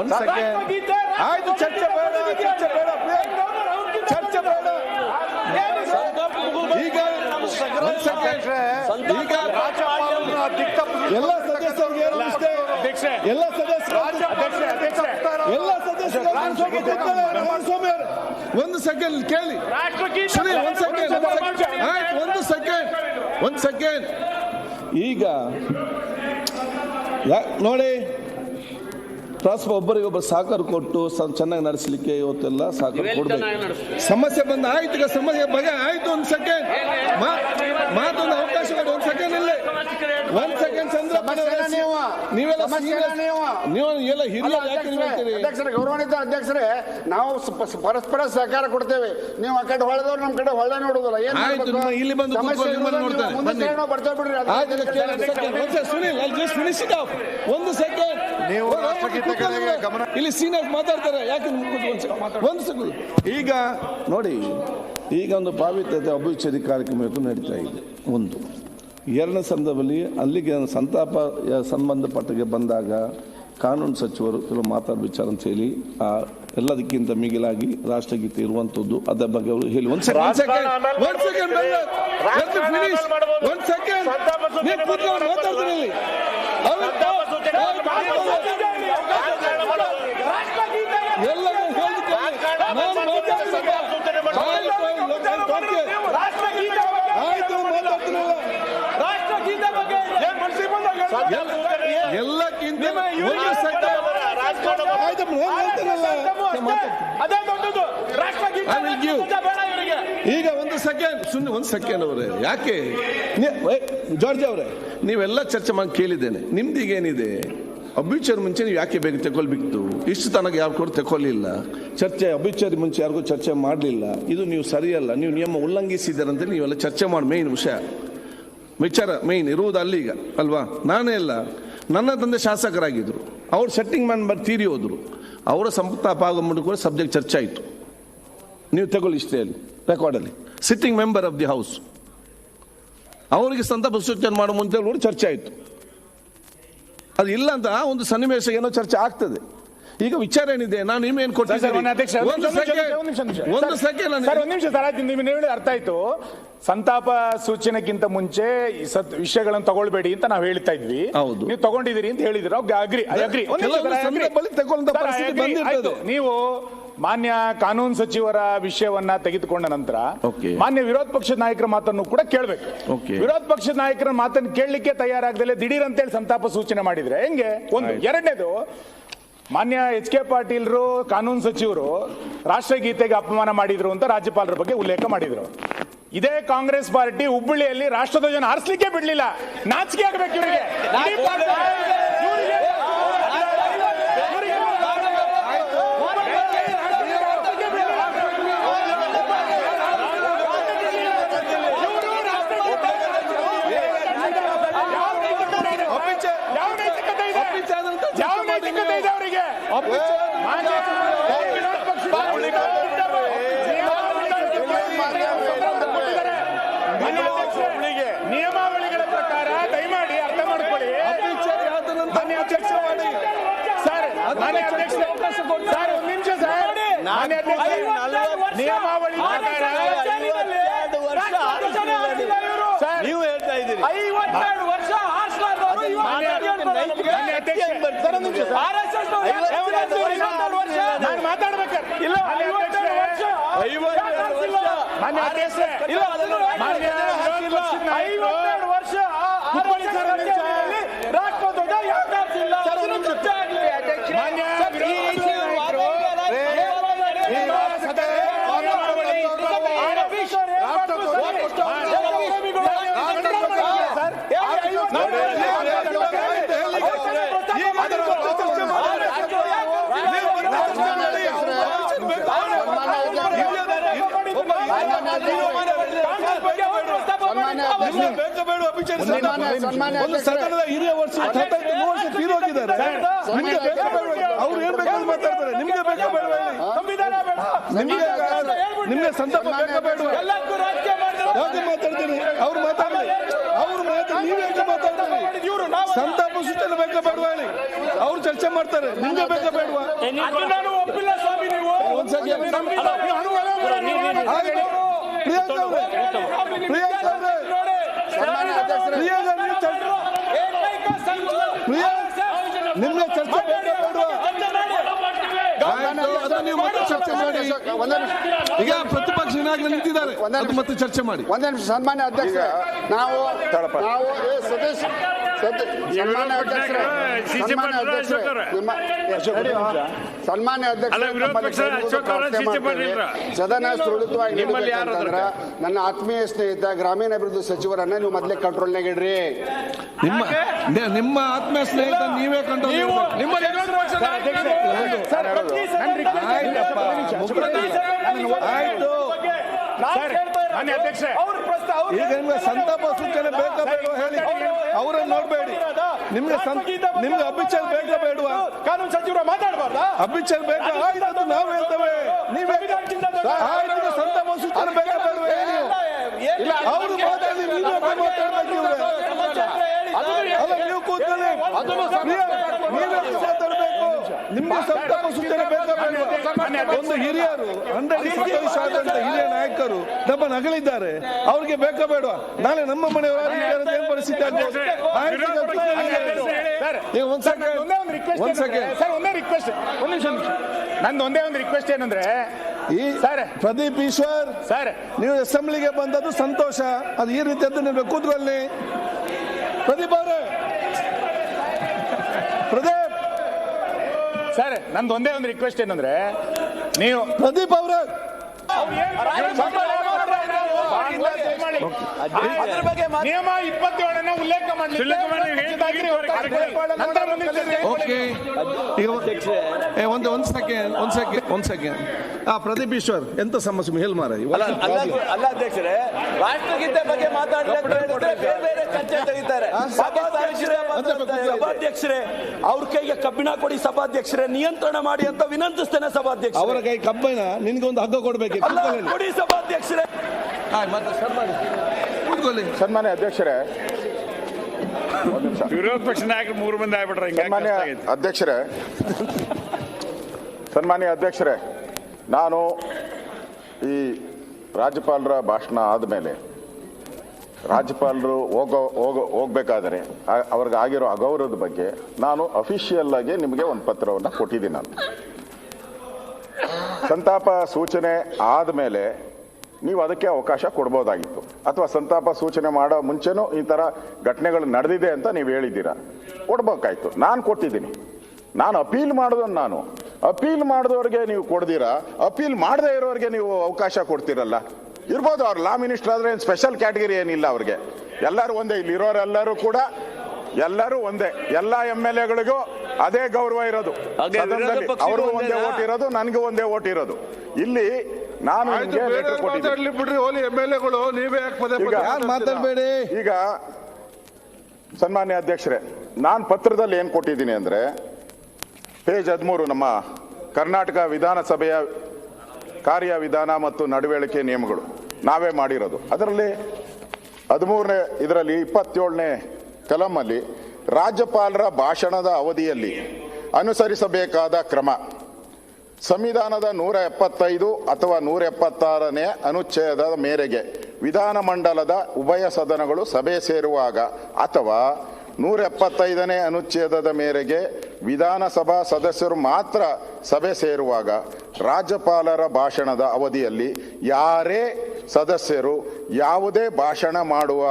ಒಂದು ಸೆಕೆಂಡ್. ಆಯ್ತು, ಚರ್ಚೆ ಬೇಡ. ಈಗ ಎಲ್ಲ ಸದಸ್ಯರಿಗೆ ಒಂದು ಸೆಕೆಂಡ್ ಕೇಳಿ. ಒಂದು ಸೆಕೆಂಡ್. ಈಗ ನೋಡಿ, ಒಬ್ಬರಿಗೊಬ್ಬರು ಸಹಕಾರ ಕೊಟ್ಟು ಚೆನ್ನಾಗಿ ನಡೆಸಲಿಕ್ಕೆ ಇವತ್ತೆಲ್ಲ ಸಹಕಾರ ಕೊಡ್ಬೇಕು. ಸಮಸ್ಯೆ ಬಂದ ಆಯ್ತು, ಈಗ ಸಮಸ್ಯೆ ಬಗೆ ಆಯ್ತು. ಒಂದು ಸೆಕೆಂಡ್ ಮಾತೊಂದು ಅವಕಾಶ ಕೊಡಿ. ಒಂದು ಸೆಕೆಂಡ್ ಇಲ್ಲಿ, ಒಂದು ಸೆಕೆಂಡ್. ನೀವೆಲ್ಲ ಹಿರಿಯರು ಯಾಕೆ ನೀವು ಹೇಳ್ತೀರಿ? ಗೌರವಾನ್ವಿತ ಅಧ್ಯಕ್ಷರೇ, ನಾವು ಪರಸ್ಪರ ಸಹಕಾರ ಕೊಡ್ತೇವೆ. ನೀವು ಆ ಕಡೆ ಹೊಳೆದವ್ರು ನಮ್ಮ ಕಡೆ ಹೊಳೆ ನೋಡುದಿಲ್ಲ. ಇಲ್ಲಿ ಬಂದು ಬರ್ತೇವೆ ಬಿಡ್ರಿ. ಸುನಿಲ್, ಒಂದು ಸೆಕೆಂಡ್. ಇಲ್ಲಿ ಸೀನಿಯರ್ಸ್ ಮಾತಾಡ್ತಾರೆ, ಯಾಕೆ ಒಂದು ಸೆಕೆಂಡ್. ಈಗ ನೋಡಿ, ಈಗ ಒಂದು ಪಾವಿತ್ರ್ಯತೆ ಅಭಿವೃದ್ಧಿ ಕಾರ್ಯಕ್ರಮ ನಡೀತಾ ಇದೆ. ಒಂದು ಎರಡನೇ ಸಂದರ್ಭದಲ್ಲಿ ಅಲ್ಲಿಗೆ ಸಂತಾಪ ಸಂಬಂಧಪಟ್ಟಿಗೆ ಬಂದಾಗ ಕಾನೂನು ಸಚಿವರು ಕೆಲವು ಮಾತಾಡೋ ವಿಚಾರ ಅಂತ ಹೇಳಿ ಎಲ್ಲದಕ್ಕಿಂತ ಮಿಗಿಲಾಗಿ ರಾಷ್ಟ್ರಗೀತೆ ಇರುವಂತದ್ದು, ಅದರ ಬಗ್ಗೆ ಅವರು ಹೇಳಿ. ಒಂದು ಸೆಕೆಂಡ್ ಎಲ್ಲಕ್ಕಿಂತ ಈಗ ಒಂದು ಸೆಕೆಂಡ್ ಅವರೇ, ಯಾಕೆ ಜಾರ್ಜ್ ಅವರೇ, ನೀವೆಲ್ಲ ಚರ್ಚೆ ಮಾಡಿ ಕೇಳಿದ್ದೇನೆ. ನಿಮ್ದೀಗೇನಿದೆ, ಅಬ್ಯುಚರಿ ಮುಂಚೆ ನೀವು ಯಾಕೆ ಬೇಗ ತಗೊಳ್ಬಿಟ್ಟು ಇಷ್ಟು ತನಕ ಯಾರು ಕೂಡ ತಗೊಳ್ಳಿಲ್ಲ, ಚರ್ಚೆ ಅಬ್ಯುಚರಿ ಮುಂಚೆ ಯಾರಿಗೂ ಚರ್ಚೆ ಮಾಡಲಿಲ್ಲ, ಇದು ನೀವು ಸರಿಯಲ್ಲ, ನೀವು ನಿಯಮ ಉಲ್ಲಂಘಿಸಿದ್ದೀರಂತ ನೀವೆಲ್ಲ ಚರ್ಚೆ ಮಾಡಿ ಮೇಯ್ನ್ ವಿಚಾರ ಮೇಯ್ನ್ ಇರುವುದು ಅಲ್ಲಿಗ ಅಲ್ವಾ. ನಾನೇ ಅಲ್ಲ, ನನ್ನ ತಂದೆ ಶಾಸಕರಾಗಿದ್ದರು, ಅವ್ರು ಸೆಟ್ಟಿಂಗ್ ಮ್ಯಾನ್ ತೀರಿ ಹೋದರು, ಅವರ ಸಂತಾಪ ಆಗೋ ಕೂಡ ಸಬ್ಜೆಕ್ಟ್ ಚರ್ಚೆ ಆಯಿತು. ನೀವು ತಗೊಳ್ಳಿ ಇಷ್ಟೇಲಿ ರೆಕಾರ್ಡಲ್ಲಿ sitting member of the house ಅವರಿಗೆ ಸಂತಾಪ ಸೂಚನೆ ಮಾಡೋ ಮುಂಚೆ ಕೂಡ ಚರ್ಚೆ ಆಯಿತು. ಅದು ಇಲ್ಲ ಅಂತ ಒಂದು ಸನ್ನಿವೇಶ ಏನೋ ಚರ್ಚೆ ಆಗ್ತದೆ. ಈಗ ವಿಚಾರ ಏನಿದೆ, ನಾನು ನಿಮ್ಗೇನು ಕೊಟ್ಟಿದ್ದೀನಿ ನೀವು ಅರ್ಥ ಆಯ್ತು. ಸಂತಾಪ ಸೂಚನೆಗಿಂತ ಮುಂಚೆ ವಿಷಯಗಳನ್ನು ತಗೊಳ್ಬೇಡಿ ಅಂತ ನಾವು ಹೇಳ್ತಾ ಇದ್ವಿ. ನೀವು ತಗೊಂಡಿದ್ದೀರಿ ಅಂತ ಹೇಳಿದ್ರು. ನೀವು ಮಾನ್ಯ ಕಾನೂನು ಸಚಿವರ ವಿಷಯವನ್ನ ತೆಗೆದುಕೊಂಡ ನಂತರ ಮಾನ್ಯ ವಿರೋಧ ಪಕ್ಷದ ನಾಯಕರ ಮಾತನ್ನು ಕೂಡ ಕೇಳಬೇಕು. ವಿರೋಧ ಪಕ್ಷದ ನಾಯಕರ ಮಾತನ್ನು ಕೇಳಲಿಕ್ಕೆ ತಯಾರಾಗದಲ್ಲೇ ದಿಢೀರ್ ಅಂತೇಳಿ ಸಂತಾಪ ಸೂಚನೆ ಮಾಡಿದ್ರೆ ಹೆಂಗೆ? ಒಂದು. ಎರಡನೇದು, ಮಾನ್ಯ HK ಪಾಟೀಲ್ರು ಕಾನೂನು ಸಚಿವರು ರಾಷ್ಟ್ರಗೀತೆಗೆ ಅಪಮಾನ ಮಾಡಿದ್ರು ಅಂತ ರಾಜ್ಯಪಾಲರ ಬಗ್ಗೆ ಉಲ್ಲೇಖ ಮಾಡಿದ್ರು. ಇದೇ ಕಾಂಗ್ರೆಸ್ ಪಾರ್ಟಿ ಹುಬ್ಬಳ್ಳಿಯಲ್ಲಿ ರಾಷ್ಟ್ರಧ್ವಜನ ಹಾರಿಸಲಿಕ್ಕೆ ಬಿಡ್ಲಿಲ್ಲ. ನಾಚಿಕೆ ಆಗಬೇಕು ಇವರಿಗೆ. ನಿಯಮಾವಳಿಗಳ ಪ್ರಕಾರ ದಯಮಾಡಿ ಅರ್ಥ ಮಾಡ್ಕೊಳ್ಳಿ. ಮಾನ್ಯ ಅಧ್ಯಕ್ಷ ಸರ್, ಮಾನ್ಯ ಅಧ್ಯಕ್ಷ ಸರ್, ಒಂದು ನಿಮಿಷ ಸರ್. ಮಾನ್ಯ ಅಧ್ಯಕ್ಷ, ನಿಯಮಾವಳಿ ಪ್ರಕಾರ ನೀವು ಹೇಳ್ತಾ ಇದ್ದೀರಿ ನಾನು ಮಾತಾಡ್ಬೇಕಾದ್ರೆ ಒಂದು ಸದನದ ಹಿರಿಯ ವರ್ಷ ತೀರೋಗಿದ್ದಾರೆ. ಅವ್ರು ಏನ್ ಬೇಕಾದ್ರೂ ಮಾತಾಡ್ತಾರೆ. ನಿಮ್ಗೆ ಬೇಕಾ ಬೇಡ? ನಿಮ್ಗೆ ಸಂತಾಪ ಬೇಕಾ ಬೇಡ? ಯಾಕೆ ಮಾತಾಡ್ತೀರಿ? ಅವ್ರು ಮಾತಾಡ್ಲಿ, ನೀವ್ ಯಾಕೆ ಮಾತಾಡ್ತೀರಿ? ಸಂತಾಪ ಸೂಚನೆ ಬೇಕಾ ಬೇಡವಾ ಹೇಳಿ? ಅವ್ರು ಚರ್ಚೆ ಮಾಡ್ತಾರೆ. ನಿಮ್ಗೆ ಬೇಕಾ ಬೇಡವಾ? ನಿಮ್ಗೆ ಚರ್ಚೆ ನೀವು ಮತ್ತೆ ಚರ್ಚೆ ಮಾಡಿ. ಈಗ ಪ್ರತಿಪಕ್ಷ ನಾಯಕರು ನಿಂತಿದ್ದಾರೆ, ಮತ್ತೆ ಚರ್ಚೆ ಮಾಡಿ. ಒಂದೇ ನಿಮಿಷ. ಸನ್ಮಾನ್ಯ ಅಧ್ಯಕ್ಷ, ನಾವು ಸತೀಶ್ ಸನ್ಮಾನ್ಯ ಅಧ್ಯಕ್ಷರೇ, ಸನ್ಮಾನ್ಯ ಸದನ ಸುರಳಿತವಾಗಿ ನಡೀಬೇಕಂತಂದ್ರ ನನ್ನ ಆತ್ಮೀಯ ಸ್ನೇಹಿತ ಗ್ರಾಮೀಣಾಭಿವೃದ್ಧಿ ಸಚಿವರನ್ನ ನೀವು ಮೊದಲೇ ಕಂಟ್ರೋಲ್ನಾಗ ಇಡ್ರಿ. ನಿಮ್ಮ ಆತ್ಮೀಯ ಸ್ನೇಹಿತ ನೀವೇ ಕಂಟ್ರೋಲ್. ಆಯ್ತು, ಈಗ ನಿಮ್ಗೆ ಸಂತಾಪ ಸೂಚನೆ ಬೇಕಾ ಬೇಡವಾ ಹೇಳಿ? ಅವರನ್ನು ನೋಡ್ಬೇಡಿ. ನಿಮ್ಗೆ ಅಭಿಚಾರ ಬೇಕಾ ಬೇಡವಾ? ಕಾನೂನು ಸಚಿವರು ಮಾತಾಡಬಾರ್ದ? ಅಭಿಚಾರ ಬೇಕಾ? ಆಯ್ತು, ನಾವು ಹೇಳ್ತೇವೆ. ನೀವೇ ಆಯ್ತು, ಸಂತಾಪ ಸೂಚನೆ ಬೇಕಾ ಬೇಡವಾ ಹೇಳಿ? ಅವರು ಮಾತಾಡಿ, ನೀವೇ ಮಾತಾಡ್ಬೇಕು. ಅಲ್ಲ, ನೀವು ಕೂತ್ಕೊಳ್ಳಿ. ನೀವೇ ಮಾತಾಡ್ಬೇಕು. ನಿಮ್ಗೆ ಸಂತಾಪ ಸೂಚನೆ ಬೇಕಾ ಬೇಡವಾ? ಒಂದು ಹಿರಿಯರು 127 ಆದಂತ ಹಿರಿಯ ನಾಯಕರು ನಮ್ಮ ನಗಲಿದ್ದಾರೆ. ಅವ್ರಿಗೆ ಬೇಕಾ ಬೇಡವಾ? ನಾಳೆ ನಮ್ಮ ಮನೆಯವರು ಏನ್ ಪರಿಸ್ಥಿತಿ ಆಗ್ಬೋದು? ನಂದು ಒಂದೇ ಒಂದು ರಿಕ್ವೆಸ್ಟ್ ಏನಂದ್ರೆ, ಸರ್ ಪ್ರದೀಪ್ ಈಶ್ವರ್ ಸರ್, ನೀವು ಅಸೆಂಬ್ಲಿಗೆ ಬಂದದ್ದು ಸಂತೋಷ. ಅದು ಈ ರೀತಿಯದ್ದು ನೀವು ಕೂತ್ಕೊಳ್ಳಿ. ಪ್ರದೀಪ್ ಅವರೇ, ಪ್ರದೀಪ್ ಸರ್, ನಂದು ಒಂದೇ ಒಂದು ರಿಕ್ವೆಸ್ಟ್ ಏನಂದ್ರೆ, ನೀವು ಪ್ರದೀಪ್ ಅವರೇ ಅದ್ರ ಬಗ್ಗೆ ನಿಯಮ 27 ಉಲ್ಲೇಖ ಓಕೆ ಈಗ ಒಂದ್ ಸೆಕೆಂಡ್ ಪ್ರದೀಪ್ ಈಶ್ವರ್ ಎಂತ ಸಮಸ್ಯೆ ಹೇಳಿ ಮಾರ ಅಲ್ಲ ಅಧ್ಯಕ್ಷರೇ, ರಾಷ್ಟ್ರಗೀತೆ ಬಗ್ಗೆ ಮಾತಾಡಲಿಕ್ಕೆ ಬೇರೆ ಚರ್ಚೆ ತೆಗಿತಾರೆ. ಸಭಾಧ್ಯಕ್ಷರೇ, ಅವ್ರ ಕೈಗೆ ಕಬ್ಬಿಣ ಕೊಡಿ ಸಭಾಧ್ಯಕ್ಷರೇ, ನಿಯಂತ್ರಣ ಮಾಡಿ ಅಂತ ವಿನಂತಿಸ್ತೇನೆ ಸಭಾಧ್ಯಕ್ಷ. ಅವರ ಕೈ ಕಬ್ಬಿಣ, ನಿನ್ಗೆ ಒಂದು ಹಗ್ಗ ಕೊಡ್ಬೇಕು. ಕೊಡಿ ಸಭಾಧ್ಯಕ್ಷರೇ. ಸನ್ಮಾನ್ಯ ಅಧ್ಯಕ್ಷರೇ, ವಿರೋಧ ಪಕ್ಷ ನಾಯಕರು 3 ಮಂದಿ ಆಗ್ಬಿಟ್ರೆ ಸನ್ಮಾನ್ಯ ಅಧ್ಯಕ್ಷರೇ, ನಾನು ಈ ರಾಜ್ಯಪಾಲರ ಭಾಷಣ ಆದಮೇಲೆ ರಾಜ್ಯಪಾಲರು ಹೋಗ್ಬೇಕಾದ್ರೆ ಅವ್ರಿಗೆ ಆಗಿರೋ ಅಗೌರವದ ಬಗ್ಗೆ ನಾನು ಅಫಿಷಿಯಲ್ ಆಗಿ ನಿಮಗೆ ಒಂದು ಪತ್ರವನ್ನು ಕೊಟ್ಟಿದ್ದೀನಿ. ನಾನು ಸಂತಾಪ ಸೂಚನೆ ಆದಮೇಲೆ ನೀವು ಅದಕ್ಕೆ ಅವಕಾಶ ಕೊಡ್ಬೋದಾಗಿತ್ತು, ಅಥವಾ ಸಂತಾಪ ಸೂಚನೆ ಮಾಡೋ ಮುಂಚೆನೂ ಈ ಥರ ಘಟನೆಗಳು ನಡೆದಿದೆ ಅಂತ ನೀವು ಹೇಳಿದ್ದೀರಾ, ಕೊಡ್ಬೇಕಾಯ್ತು. ನಾನು ಕೊಟ್ಟಿದ್ದೀನಿ. ನಾನು ಅಪೀಲ್ ಮಾಡಿದವನು. ನಾನು ಅಪೀಲ್ ಮಾಡಿದವ್ರಿಗೆ ನೀವು ಕೊಡ್ದಿರಾ, ಅಪೀಲ್ ಮಾಡದೇ ಇರೋರಿಗೆ ನೀವು ಅವಕಾಶ ಕೊಡ್ತೀರಲ್ಲ. ಇರ್ಬೋದು, ಅವ್ರು ಲಾ ಮಿನಿಸ್ಟರ್ ಆದ್ರೆ ಏನು ಸ್ಪೆಷಲ್ ಕ್ಯಾಟಗರಿ ಏನಿಲ್ಲ ಅವ್ರಿಗೆ. ಎಲ್ಲರೂ ಒಂದೇ, ಇಲ್ಲಿರೋರೆಲ್ಲರೂ ಕೂಡ ಎಲ್ಲರೂ ಒಂದೇ. ಎಲ್ಲ MLAಗಳಿಗೂ ಅದೇ ಗೌರವ ಇರೋದು. ಅವ್ರಿಗೂ ಒಂದೇ ಓಟ್ ಇರೋದು, ನನಗೂ ಒಂದೇ ಓಟ್ ಇರೋದು. ಇಲ್ಲಿ ನಾನು ಬಿಡ್ರಿ, ಓಲಿ MLAಗಳು ನೀವೇ ಮಾತಾಡಬೇಡಿ. ಈಗ ಸನ್ಮಾನ್ಯ ಅಧ್ಯಕ್ಷರೇ, ನಾನು ಪತ್ರದಲ್ಲಿ ಏನು ಕೊಟ್ಟಿದ್ದೀನಿ ಅಂದ್ರೆ ಪೇಜ್ 13 ನಮ್ಮ ಕರ್ನಾಟಕ ವಿಧಾನಸಭೆಯ ಕಾರ್ಯವಿಧಾನ ಮತ್ತು ನಡವಳಿಕೆ ನಿಯಮಗಳು ನಾವೇ ಮಾಡಿರೋದು. ಅದರಲ್ಲಿ 13ನೇ ಇದರಲ್ಲಿ 27ನೇ ಕಲಮಲ್ಲಿ ರಾಜ್ಯಪಾಲರ ಭಾಷಣದ ಅವಧಿಯಲ್ಲಿ ಅನುಸರಿಸಬೇಕಾದ ಕ್ರಮ, ಸಂವಿಧಾನದ 175 ಅಥವಾ 176ನೇ ಅನುಚ್ಛೇದದ ಮೇರೆಗೆ ವಿಧಾನಮಂಡಲದ ಉಭಯ ಸದನಗಳು ಸಭೆ ಸೇರುವಾಗ ಅಥವಾ 175ನೇ ಅನುಚ್ಛೇದದ ಮೇರೆಗೆ ವಿಧಾನಸಭಾ ಸದಸ್ಯರು ಮಾತ್ರ ಸಭೆ ಸೇರುವಾಗ ರಾಜ್ಯಪಾಲರ ಭಾಷಣದ ಅವಧಿಯಲ್ಲಿ ಯಾರೇ ಸದಸ್ಯರು ಯಾವುದೇ ಭಾಷಣ ಮಾಡುವ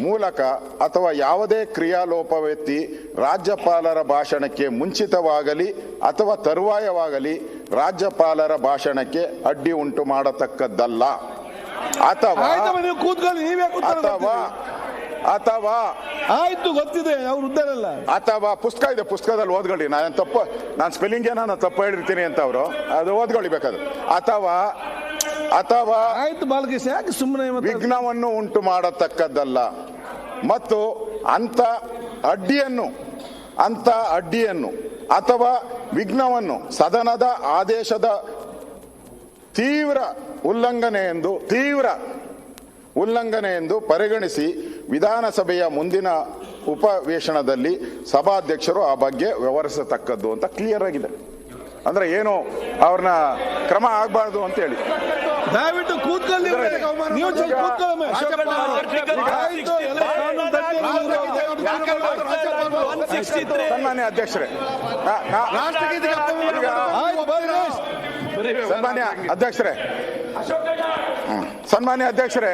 ಮೂಲಕ ಅಥವಾ ಯಾವುದೇ ಕ್ರಿಯಾಲೋಪವೆತ್ತಿ ರಾಜ್ಯಪಾಲರ ಭಾಷಣಕ್ಕೆ ಮುಂಚಿತವಾಗಲಿ ಅಥವಾ ತರುವಾಯವಾಗಲಿ ರಾಜ್ಯಪಾಲರ ಭಾಷಣಕ್ಕೆ ಅಡ್ಡಿ ಉಂಟು ಮಾಡತಕ್ಕದ್ದಲ್ಲ. ಅಥವಾ ಆಯ್ತು, ಗೊತ್ತಿದೆ, ಅವ್ರು ಉದ್ದಾರಲ್ಲ. ಅಥವಾ ಪುಸ್ತಕ ಇದೆ, ಪುಸ್ತಕದಲ್ಲಿ ಓದ್ಕೊಳ್ಳಿ. ನಾನು ಸ್ಪೆಲ್ಲಿಂಗ್ ನಾನು ತಪ್ಪು ಹೇಳಿರ್ತೀನಿ ಅಂತ ಅವರು ಅದು ಓದ್ಕೊಳ್ಳಿ ಬೇಕಾದ್ರೆ. ಅಥವಾ ಆಯ್ತು ಬಾಲಕೃಷ್ಣ, ಯಾಕೆ ಸುಮ್ಮನೆ ವಿಘ್ನವನ್ನು ಉಂಟು ಮಾಡತಕ್ಕದ್ದಲ್ಲ. ಮತ್ತು ಅಂತ ಅಡ್ಡಿಯನ್ನು ಅಥವಾ ವಿಘ್ನವನ್ನು ಸದನದ ಆದೇಶದ ತೀವ್ರ ಉಲ್ಲಂಘನೆ ಎಂದು ಪರಿಗಣಿಸಿ ವಿಧಾನಸಭೆಯ ಮುಂದಿನ ಉಪವೇಶನದಲ್ಲಿ ಸಭಾಧ್ಯಕ್ಷರು ಆ ಬಗ್ಗೆ ವ್ಯವಹರಿಸತಕ್ಕದ್ದು ಅಂತ ಕ್ಲಿಯರ್ ಆಗಿದೆ. ಅಂದ್ರೆ ಏನು ಅವ್ರನ್ನ ಕ್ರಮ ಆಗಬಾರ್ದು ಅಂತ ಹೇಳಿ. ದಯವಿಟ್ಟು ಕೂತ್ಕೊಳ್ಳಿ. ಸನ್ಮಾನ್ಯ ಅಧ್ಯಕ್ಷರೇ, ಸನ್ಮಾನ್ಯ ಅಧ್ಯಕ್ಷರೇ,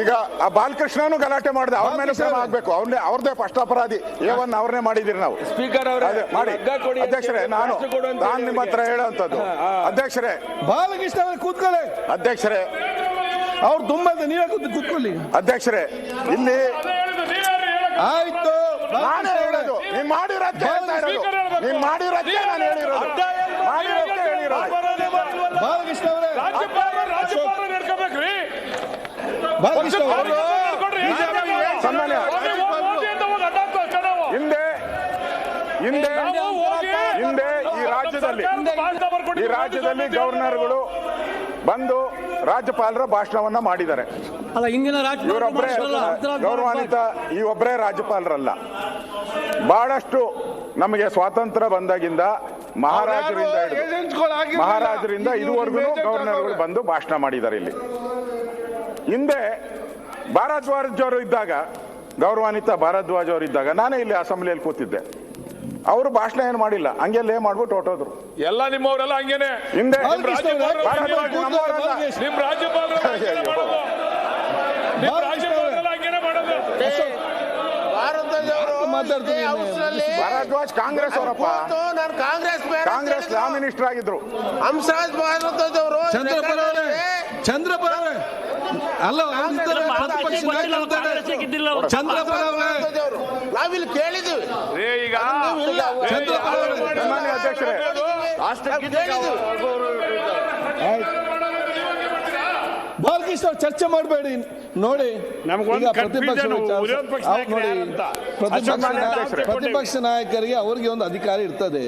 ಈಗ ಆ ಬಾಲಕೃಷ್ಣನು ಗಲಾಟೆ ಮಾಡಿದೆ, ಅವ್ರ ಮೇಲೆ ಕ್ರಮ ಆಗ್ಬೇಕು. ಅವ್ರದೇ ಫಸ್ಟ್ ಅಪರಾಧಿ. ಅವ್ರನ್ನೇ ಮಾಡಿದಿರಿ ನಾವು. ಸ್ಪೀಕರ್ ಮಾಡಿ ಅಧ್ಯಕ್ಷರೇ. ನಾನು ನಿಮ್ಮ ಹತ್ರ ಹೇಳುವಂತದ್ದು ಅಧ್ಯಕ್ಷರೇ, ಬಾಲಕೃಷ್ಣ ಅವರು ಕೂತ್ಕೊಳ್ಳಿ. ಅಧ್ಯಕ್ಷರೇ, ಅವ್ರು ತುಂಬಾ ನೀವೇ ಕೂತ್ಕೊಳ್ಳಿ. ಅಧ್ಯಕ್ಷರೇ, ಇಲ್ಲಿ ಆಯ್ತು, ನಾನೇ ಹೇಳೋದು, ನೀನ್ ಮಾಡಿರೋದೇ ನಾನು ಹೇಳಿರೋದು. ಬಾಲಕೃಷ್ಣ ಅವರೇ, ಹಿಂದೆ ಈ ರಾಜ್ಯದಲ್ಲಿ ಗವರ್ನರ್ಗಳು ಬಂದು ರಾಜ್ಯಪಾಲರ ಭಾಷಣವನ್ನ ಮಾಡಿದ್ದಾರೆ. ಇವರೊಬ್ಬರೇ ಗೌರವಾನ್ವಿತ, ಈ ಒಬ್ಬರೇ ರಾಜ್ಯಪಾಲರಲ್ಲ. ಬಹಳಷ್ಟು ನಮಗೆ ಸ್ವಾತಂತ್ರ್ಯ ಬಂದಾಗಿಂದ ಮಹಾರಾಜರಿಂದ ಇದುವರೆಗೂ ಗವರ್ನರ್ಗಳು ಬಂದು ಭಾಷಣ ಮಾಡಿದ್ದಾರೆ. ಇಲ್ಲಿ ಹಿಂದೆ ಭಾರದ್ವಾಜ್ ಅವರು ಇದ್ದಾಗ, ಗೌರವಾನ್ವಿತ ಭಾರದ್ವಾಜ್ ಅವರು ಇದ್ದಾಗ ನಾನೇ ಇಲ್ಲಿ ಅಸೆಂಬ್ಲಿಯಲ್ಲಿ ಕೂತಿದ್ದೆ. ಅವರು ಭಾಷಣ ಏನು ಮಾಡಿಲ್ಲ, ಹಂಗೆಲ್ಲೇ ಮಾಡ್ಬಿಟ್ಟು ಹೊರಟೋದ್ರು. ಎಲ್ಲ ನಿಮ್ಮವರೆಲ್ಲ ಹಂಗೇನೆ. ಹಿಂದೆ ಭಾರದ್ವಾಜ್ ಕಾಂಗ್ರೆಸ್ ಅವರಪ್ಪ, ಕಾಂಗ್ರೆಸ್ ಲಾ ಮಿನಿಸ್ಟರ್ ಆಗಿದ್ರು. ಚಂದ್ರಪ್ಪ ಅಲ್ಲ ಅವ್ರಿದ್ದಾರೆ, ಪ್ರತಿಪಕ್ಷ ನಾಯಕರಿದ್ದಾರೆ. ಚಂದ್ರಪ್ಪ ಅವರೇ, ನಾವಿಲ್ಲಿ ಕೇಳಿದ್ದೀವಿ. ಈಗ ಚಂದ್ರಪ್ಪ ಅವರೇ, ಮಾನ್ಯ ಅಧ್ಯಕ್ಷರೇ, ಬಾಲಕೃಷ್ಣ ಅವ್ರು ಚರ್ಚೆ ಮಾಡಬೇಡಿ ನೋಡಿ. ನಮ್ಗೊಂದು ಈಗ confusion, ವಿರೋಧ ಪಕ್ಷ ನಾಯಕರು ನೋಡಿ, ಯಾರಂತ. ಪ್ರತಿಪಕ್ಷ ನಾಯಕರಿಗೆ ಅವ್ರಿಗೆ ಒಂದು ಅಧಿಕಾರ ಇರ್ತದೆ.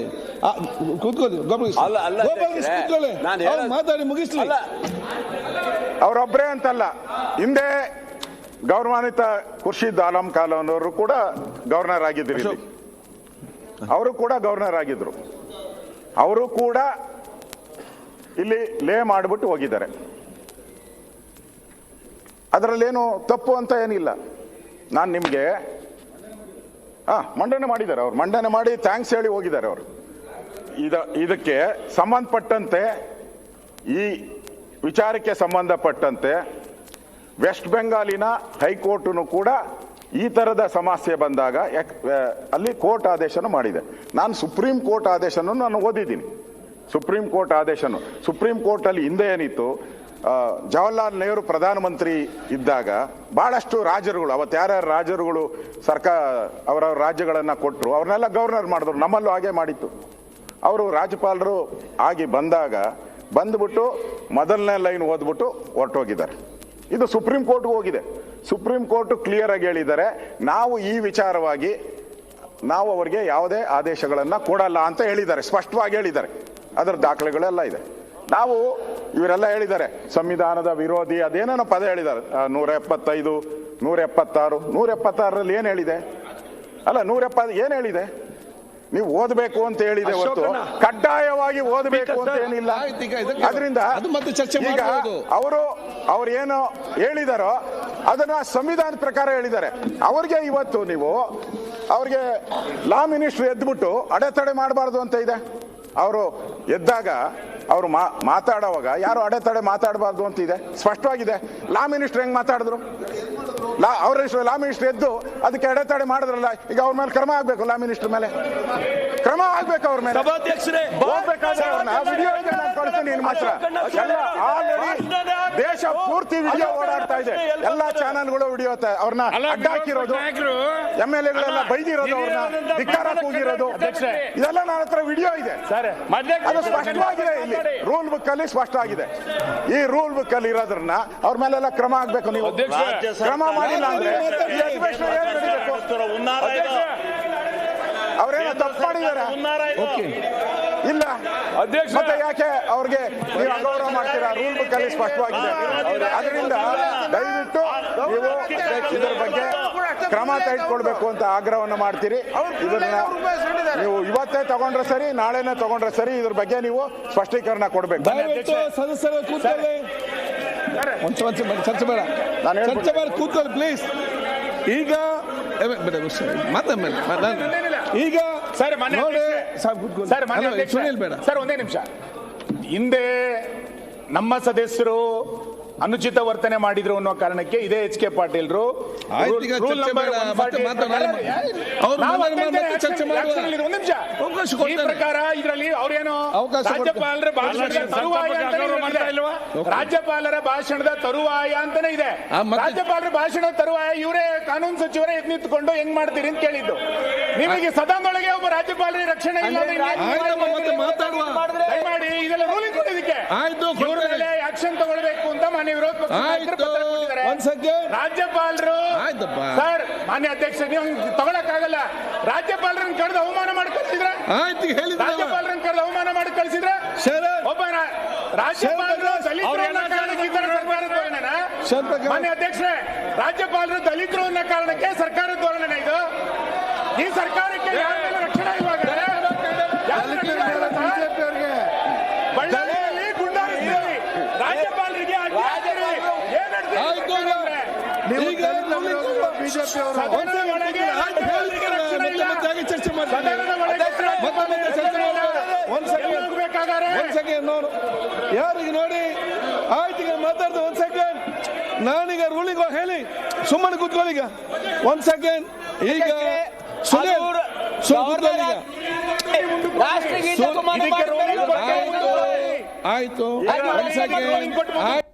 ಕೂತ್ಕೊಳ್ಳಿ ಗೋಪಾಲಕೃಷ್ಣ, ಅಲ್ಲ, ಅಲ್ಲ, ಗೋಪಾಲಕೃಷ್ಣ ಕೂತ್ಕೊಳ್ಳಿ, ನಾನು ಅವ್ರು ಹೇಳೋದು- ಮಾತಾಡಿ ಮುಗಿಸ್ಲಿ. ಅವರೊಬ್ಬರೇ ಅಂತಲ್ಲ, ಹಿಂದೆ ಗೌರವಾನ್ವಿತ ಖುರ್ಷಿದ್ ಆಲಂ ಖಾನ್ ಅವರು ಕೂಡ ಗವರ್ನರ್ ಆಗಿದ್ರು ಇಲ್ಲಿ. ಅವರು ಕೂಡ ಗವರ್ನರ್ ಆಗಿದ್ರು. ಅವರು ಕೂಡ ಇಲ್ಲಿ ಲೇ ಮಾಡಿಬಿಟ್ಟು ಹೋಗಿದ್ದಾರೆ. ಅದರಲ್ಲೇನು ತಪ್ಪು ಅಂತ ಏನಿಲ್ಲ. ನಾನು ನಿಮಗೆ ಮಂಡನೆ ಮಾಡಿದ್ದಾರೆ, ಅವ್ರು ಮಂಡನೆ ಮಾಡಿ ಥ್ಯಾಂಕ್ಸ್ ಹೇಳಿ ಹೋಗಿದ್ದಾರೆ. ಅವರು ಇದಕ್ಕೆ ಸಂಬಂಧಪಟ್ಟಂತೆ, ಈ ವಿಚಾರಕ್ಕೆ ಸಂಬಂಧಪಟ್ಟಂತೆ ವೆಸ್ಟ್ ಬೆಂಗಾಲಿನ ಹೈಕೋರ್ಟನು ಕೂಡ ಈ ಥರದ ಸಮಸ್ಯೆ ಬಂದಾಗ ಅಲ್ಲಿ ಕೋರ್ಟ್ ಆದೇಶನ ಮಾಡಿದೆ. ನಾನು ಸುಪ್ರೀಂ ಕೋರ್ಟ್ ಆದೇಶನ ನಾನು ಓದಿದ್ದೀನಿ. ಸುಪ್ರೀಂ ಕೋರ್ಟ್ ಆದೇಶನು, ಸುಪ್ರೀಂ ಕೋರ್ಟಲ್ಲಿ ಹಿಂದೆ ಏನಿತ್ತು, ಜವಾಹರ್ಲಾಲ್ ನೆಹರು ಪ್ರಧಾನಮಂತ್ರಿ ಇದ್ದಾಗ ಬಹಳಷ್ಟು ರಾಜರುಗಳು, ಅವತ್ತು ಯಾರ್ಯಾರು ರಾಜರುಗಳು ಅವರವ್ರ ರಾಜ್ಯಗಳನ್ನು ಕೊಟ್ಟರು, ಅವ್ರನ್ನೆಲ್ಲ ಗವರ್ನರ್ ಮಾಡಿದ್ರು. ನಮ್ಮಲ್ಲೂ ಹಾಗೆ ಮಾಡಿತ್ತು. ಅವರು ರಾಜ್ಯಪಾಲರು ಆಗಿ ಬಂದ್ಬಿಟ್ಟು ಮೊದಲನೇ ಲೈನ್ ಓದ್ಬಿಟ್ಟು ಹೊರಟೋಗಿದ್ದಾರೆ. ಇದು ಸುಪ್ರೀಂ ಕೋರ್ಟ್ಗೂ ಹೋಗಿದೆ. ಸುಪ್ರೀಂ ಕೋರ್ಟ್ ಕ್ಲಿಯರ್ ಆಗಿ ಹೇಳಿದ್ದಾರೆ, ನಾವು ಈ ವಿಚಾರವಾಗಿ ನಾವು ಅವರಿಗೆ ಯಾವುದೇ ಆದೇಶಗಳನ್ನು ಕೊಡಲ್ಲ ಅಂತ ಹೇಳಿದ್ದಾರೆ, ಸ್ಪಷ್ಟವಾಗಿ ಹೇಳಿದ್ದಾರೆ. ಅದರ ದಾಖಲೆಗಳೆಲ್ಲ ಇದೆ. ನಾವು ಇವರೆಲ್ಲ ಹೇಳಿದ್ದಾರೆ ಸಂವಿಧಾನದ ವಿರೋಧಿ, ಅದೇನೋ ಪದ ಹೇಳಿದ್ದಾರೆ. 175, 176, 176ರಲ್ಲಿ ಏನು ಹೇಳಿದೆ? ಅಲ್ಲ, 170 ಏನು ಹೇಳಿದೆ? ನೀವು ಓದಬೇಕು ಅಂತ ಹೇಳಿದೆ ಹೊರತು ಕಡ್ಡಾಯವಾಗಿ ಓದಬೇಕು ಅಂತ ಏನಿಲ್ಲ. ಅದರಿಂದ ಈಗ ಅವರು ಏನು ಹೇಳಿದಾರೋ ಅದನ್ನ ಸಂವಿಧಾನದ ಪ್ರಕಾರ ಹೇಳಿದ್ದಾರೆ. ಅವ್ರಿಗೆ ಇವತ್ತು ನೀವು ಅವ್ರಿಗೆ ಲಾ ಮಿನಿಸ್ಟರ್ ಎದ್ಬಿಟ್ಟು ಅಡೆತಡೆ ಮಾಡಬಾರ್ದು ಅಂತ ಇದೆ. ಅವರು ಎದ್ದಾಗ ಅವರು ಮಾತಾಡುವಾಗ ಯಾರು ಅಡೆತಡೆ ಮಾತಾಡಬಾರ್ದು ಅಂತ ಇದೆ, ಸ್ಪಷ್ಟವಾಗಿದೆ. ಲಾ ಮಿನಿಸ್ಟರ್ ಹೆಂಗ್ ಮಾತಾಡಿದ್ರು? ಲಾ ಮಿನಿಸ್ಟರ್ ಎದ್ದು ಅದಕ್ಕೆ ಅಡೆತಡೆ ಮಾಡಿದ್ರಲ್ಲ, ಈಗ ಅವ್ರ ಮೇಲೆ ಕ್ರಮ ಆಗ್ಬೇಕು. ಲಾ ಮಿನಿಸ್ಟರ್ ಮೇಲೆ ಕ್ರಮ ಆಗ್ಬೇಕು. ಅವ್ರ ಮೇಲೆ ವಿಡಿಯೋ ಇದೆ, ನಾನು ಕಳ್ತೀನಿ ನಿಮ್ಮ ಹತ್ರ. ದೇಶ ಪೂರ್ತಿ ವಿಡಿಯೋ ಓಡಾಡ್ತಾ ಇದೆ, ಎಲ್ಲಾ ಚಾನಲ್ಗಳು ವಿಡಿಯೋ ಅವ್ರನ್ನ ಅಡ್ಡ ಹಾಕಿರೋದು, MLA ಬೈದಿರೋದು, ಅವ್ರನ್ನ ಧಿಕ್ಕಾರ ಕೂಗಿರೋದು, ಇದೆಲ್ಲ ನನ್ನ ಹತ್ರ ವಿಡಿಯೋ ಇದೆ. ಅದು ಸ್ಪಷ್ಟವಾಗಿದೆ. ಇಲ್ಲಿ ರೂಲ್ ಬುಕ್ ಅಲ್ಲಿ ಸ್ಪಷ್ಟ ಆಗಿದೆ. ಈ ರೂಲ್ ಬುಕ್ ಅಲ್ಲಿ ಇರೋದ್ರನ್ನ ಅವ್ರ ಮೇಲೆಲ್ಲ ಕ್ರಮ ಆಗ್ಬೇಕು. ನೀವು ಕ್ರಮ ಮಾಡಿಲ್ಲ ಅಂದ್ರೆ ಅವರೇನೋ ತಪ್ಪು ಮಾಡಿದ್ದಾರೆ ಇಲ್ಲ, ಮತ್ತೆ ಯಾಕೆ ಅವ್ರಿಗೆ ನೀವು ಅಗೌರವ ಮಾಡ್ತೀರಾ? ರೂಲ್ ಬುಕ್ ಅಲ್ಲಿ ಸ್ಪಷ್ಟವಾಗಿದೆ. ಅದರಿಂದ ದಯವಿಟ್ಟು ನೀವು ಇದರ ಬಗ್ಗೆ ಕ್ರಮ ತೆಗೆದುಕೊಳ್ಬೇಕು ಅಂತ ಆಗ್ರಹವನ್ನು ಮಾಡ್ತೀರಿ. ಇದನ್ನ ನೀವು ಇವತ್ತೇ ತಗೊಂಡ್ರೆ ಸರಿ, ನಾಳೆನೇ ತಗೊಂಡ್ರೆ ಸರಿ, ಇದ್ರ ಬಗ್ಗೆ ನೀವು ಸ್ಪಷ್ಟೀಕರಣ ಕೊಡ್ಬೇಕು. ಸದಸ್ಯರು ಕೂತ್ಕೊಳ್ಳಿ, ಚರ್ಚೆ ಬೇಡ, ಚರ್ಚೆ ಬೇಡ, ಕೂತ್ಕೊಳ್ಳಿ ಪ್ಲೀಸ್. ಈಗ ಈಗ ನೋಡಿ, ಸುನೀಲ್ ಬೇಡ ಸರ್, ಒಂದೇ ನಿಮಿಷ. ಹಿಂದೆ ನಮ್ಮ ಸದಸ್ಯರು ಅನುಚಿತ ವರ್ತನೆ ಮಾಡಿದ್ರು ಅನ್ನೋ ಕಾರಣಕ್ಕೆ ಇದೇ HK ಪಾಟೀಲ್ರು ಈ ಪ್ರಕಾರ ಇದರಲ್ಲಿ ಅವ್ರೇನು ರಾಜ್ಯಪಾಲರ ಭಾಷಣದ ತರುವಾಯ ಅಂತಾನೆ ಇದೆ. ರಾಜ್ಯಪಾಲರ ಭಾಷಣದ ತರುವಾಯ ಇವರೇ ಕಾನೂನು ಸಚಿವರೇ ನಿಂತ್ಕೊಂಡು ಹೆಂಗ್ ಮಾಡ್ತೀರಿ ಅಂತ ಕೇಳಿದ್ದು. ನಿಮಗೆ ಸದನದೊಳಗೆ ಒಬ್ಬ ರಾಜ್ಯಪಾಲರ ರಕ್ಷಣೆ ಇಲ್ಲ, ದಯಮಾಡಿ ಇದೆಲ್ಲ ರೂಲಿಂಗ್ ಕೊಡೋದಕ್ಕೆ ಆಕ್ಷನ್ ತಗೊಳ್ಬೇಕು ಅಂತ ಮಾನ್ಯ ವಿರೋಧ ಪಕ್ಷ ರಾಜ್ಯಪಾಲರು. ಸರ್, ಮಾನ್ಯ ಅಧ್ಯಕ್ಷ, ನೀವು ತಗೊಳಕ್ಕಾಗಲ್ಲ. ರಾಜ್ಯಪಾಲರನ್ನ ಕರೆದು ಅವಮಾನ ಮಾಡಿ ಕಳಿಸಿದ್ರೆ, ರಾಜ್ಯಪಾಲರನ್ನ ಕರೆದು ಅವಮಾನ ಮಾಡಿ ಕಳಿಸಿದ್ರೆ ಒಬ್ಬ ರಾಜ್ಯಪಾಲರು ದಲಿತರು ಅನ್ನೋ ಕಾರಣಕ್ಕೆ ಸರ್ಕಾರದ ಧೋರಣೆನ? ಮಾನ್ಯ ಅಧ್ಯಕ್ಷರೇ, ರಾಜ್ಯಪಾಲರು ದಲಿತರು ಅನ್ನೋ ಕಾರಣಕ್ಕೆ ಸರ್ಕಾರದ ಧೋರಣೆನ ಇದು? ಈ ಸರ್ಕಾರಕ್ಕೆ ಯಾರ ಮೇಲೆ ರಕ್ಷಣೆ ಇವಾಗ? ಬಳ್ಳಾರಿಯಲ್ಲಿ ಗುಂಡಾರಿಸ್ತೀವಿ, ರಾಜ್ಯಪಾಲರಿಗೆ ಯಾರಿಗೆ ನೋಡಿ ಆಯ್ತು. ಈಗ ಮಾತಾಡ್ದು 1 ಸೆಕೆಂಡ್. ನಾನೀಗ ರೂಲಿಂಗ್ ಹೇಳಿ ಸುಮ್ಮನೆ ಕೂತ್ಕೊಳ್ಳಿ. ಈಗ 1 ಸೆಕೆಂಡ್. ಈಗ ಆಯ್ತು 1 ಸೆಕೆಂಡ್.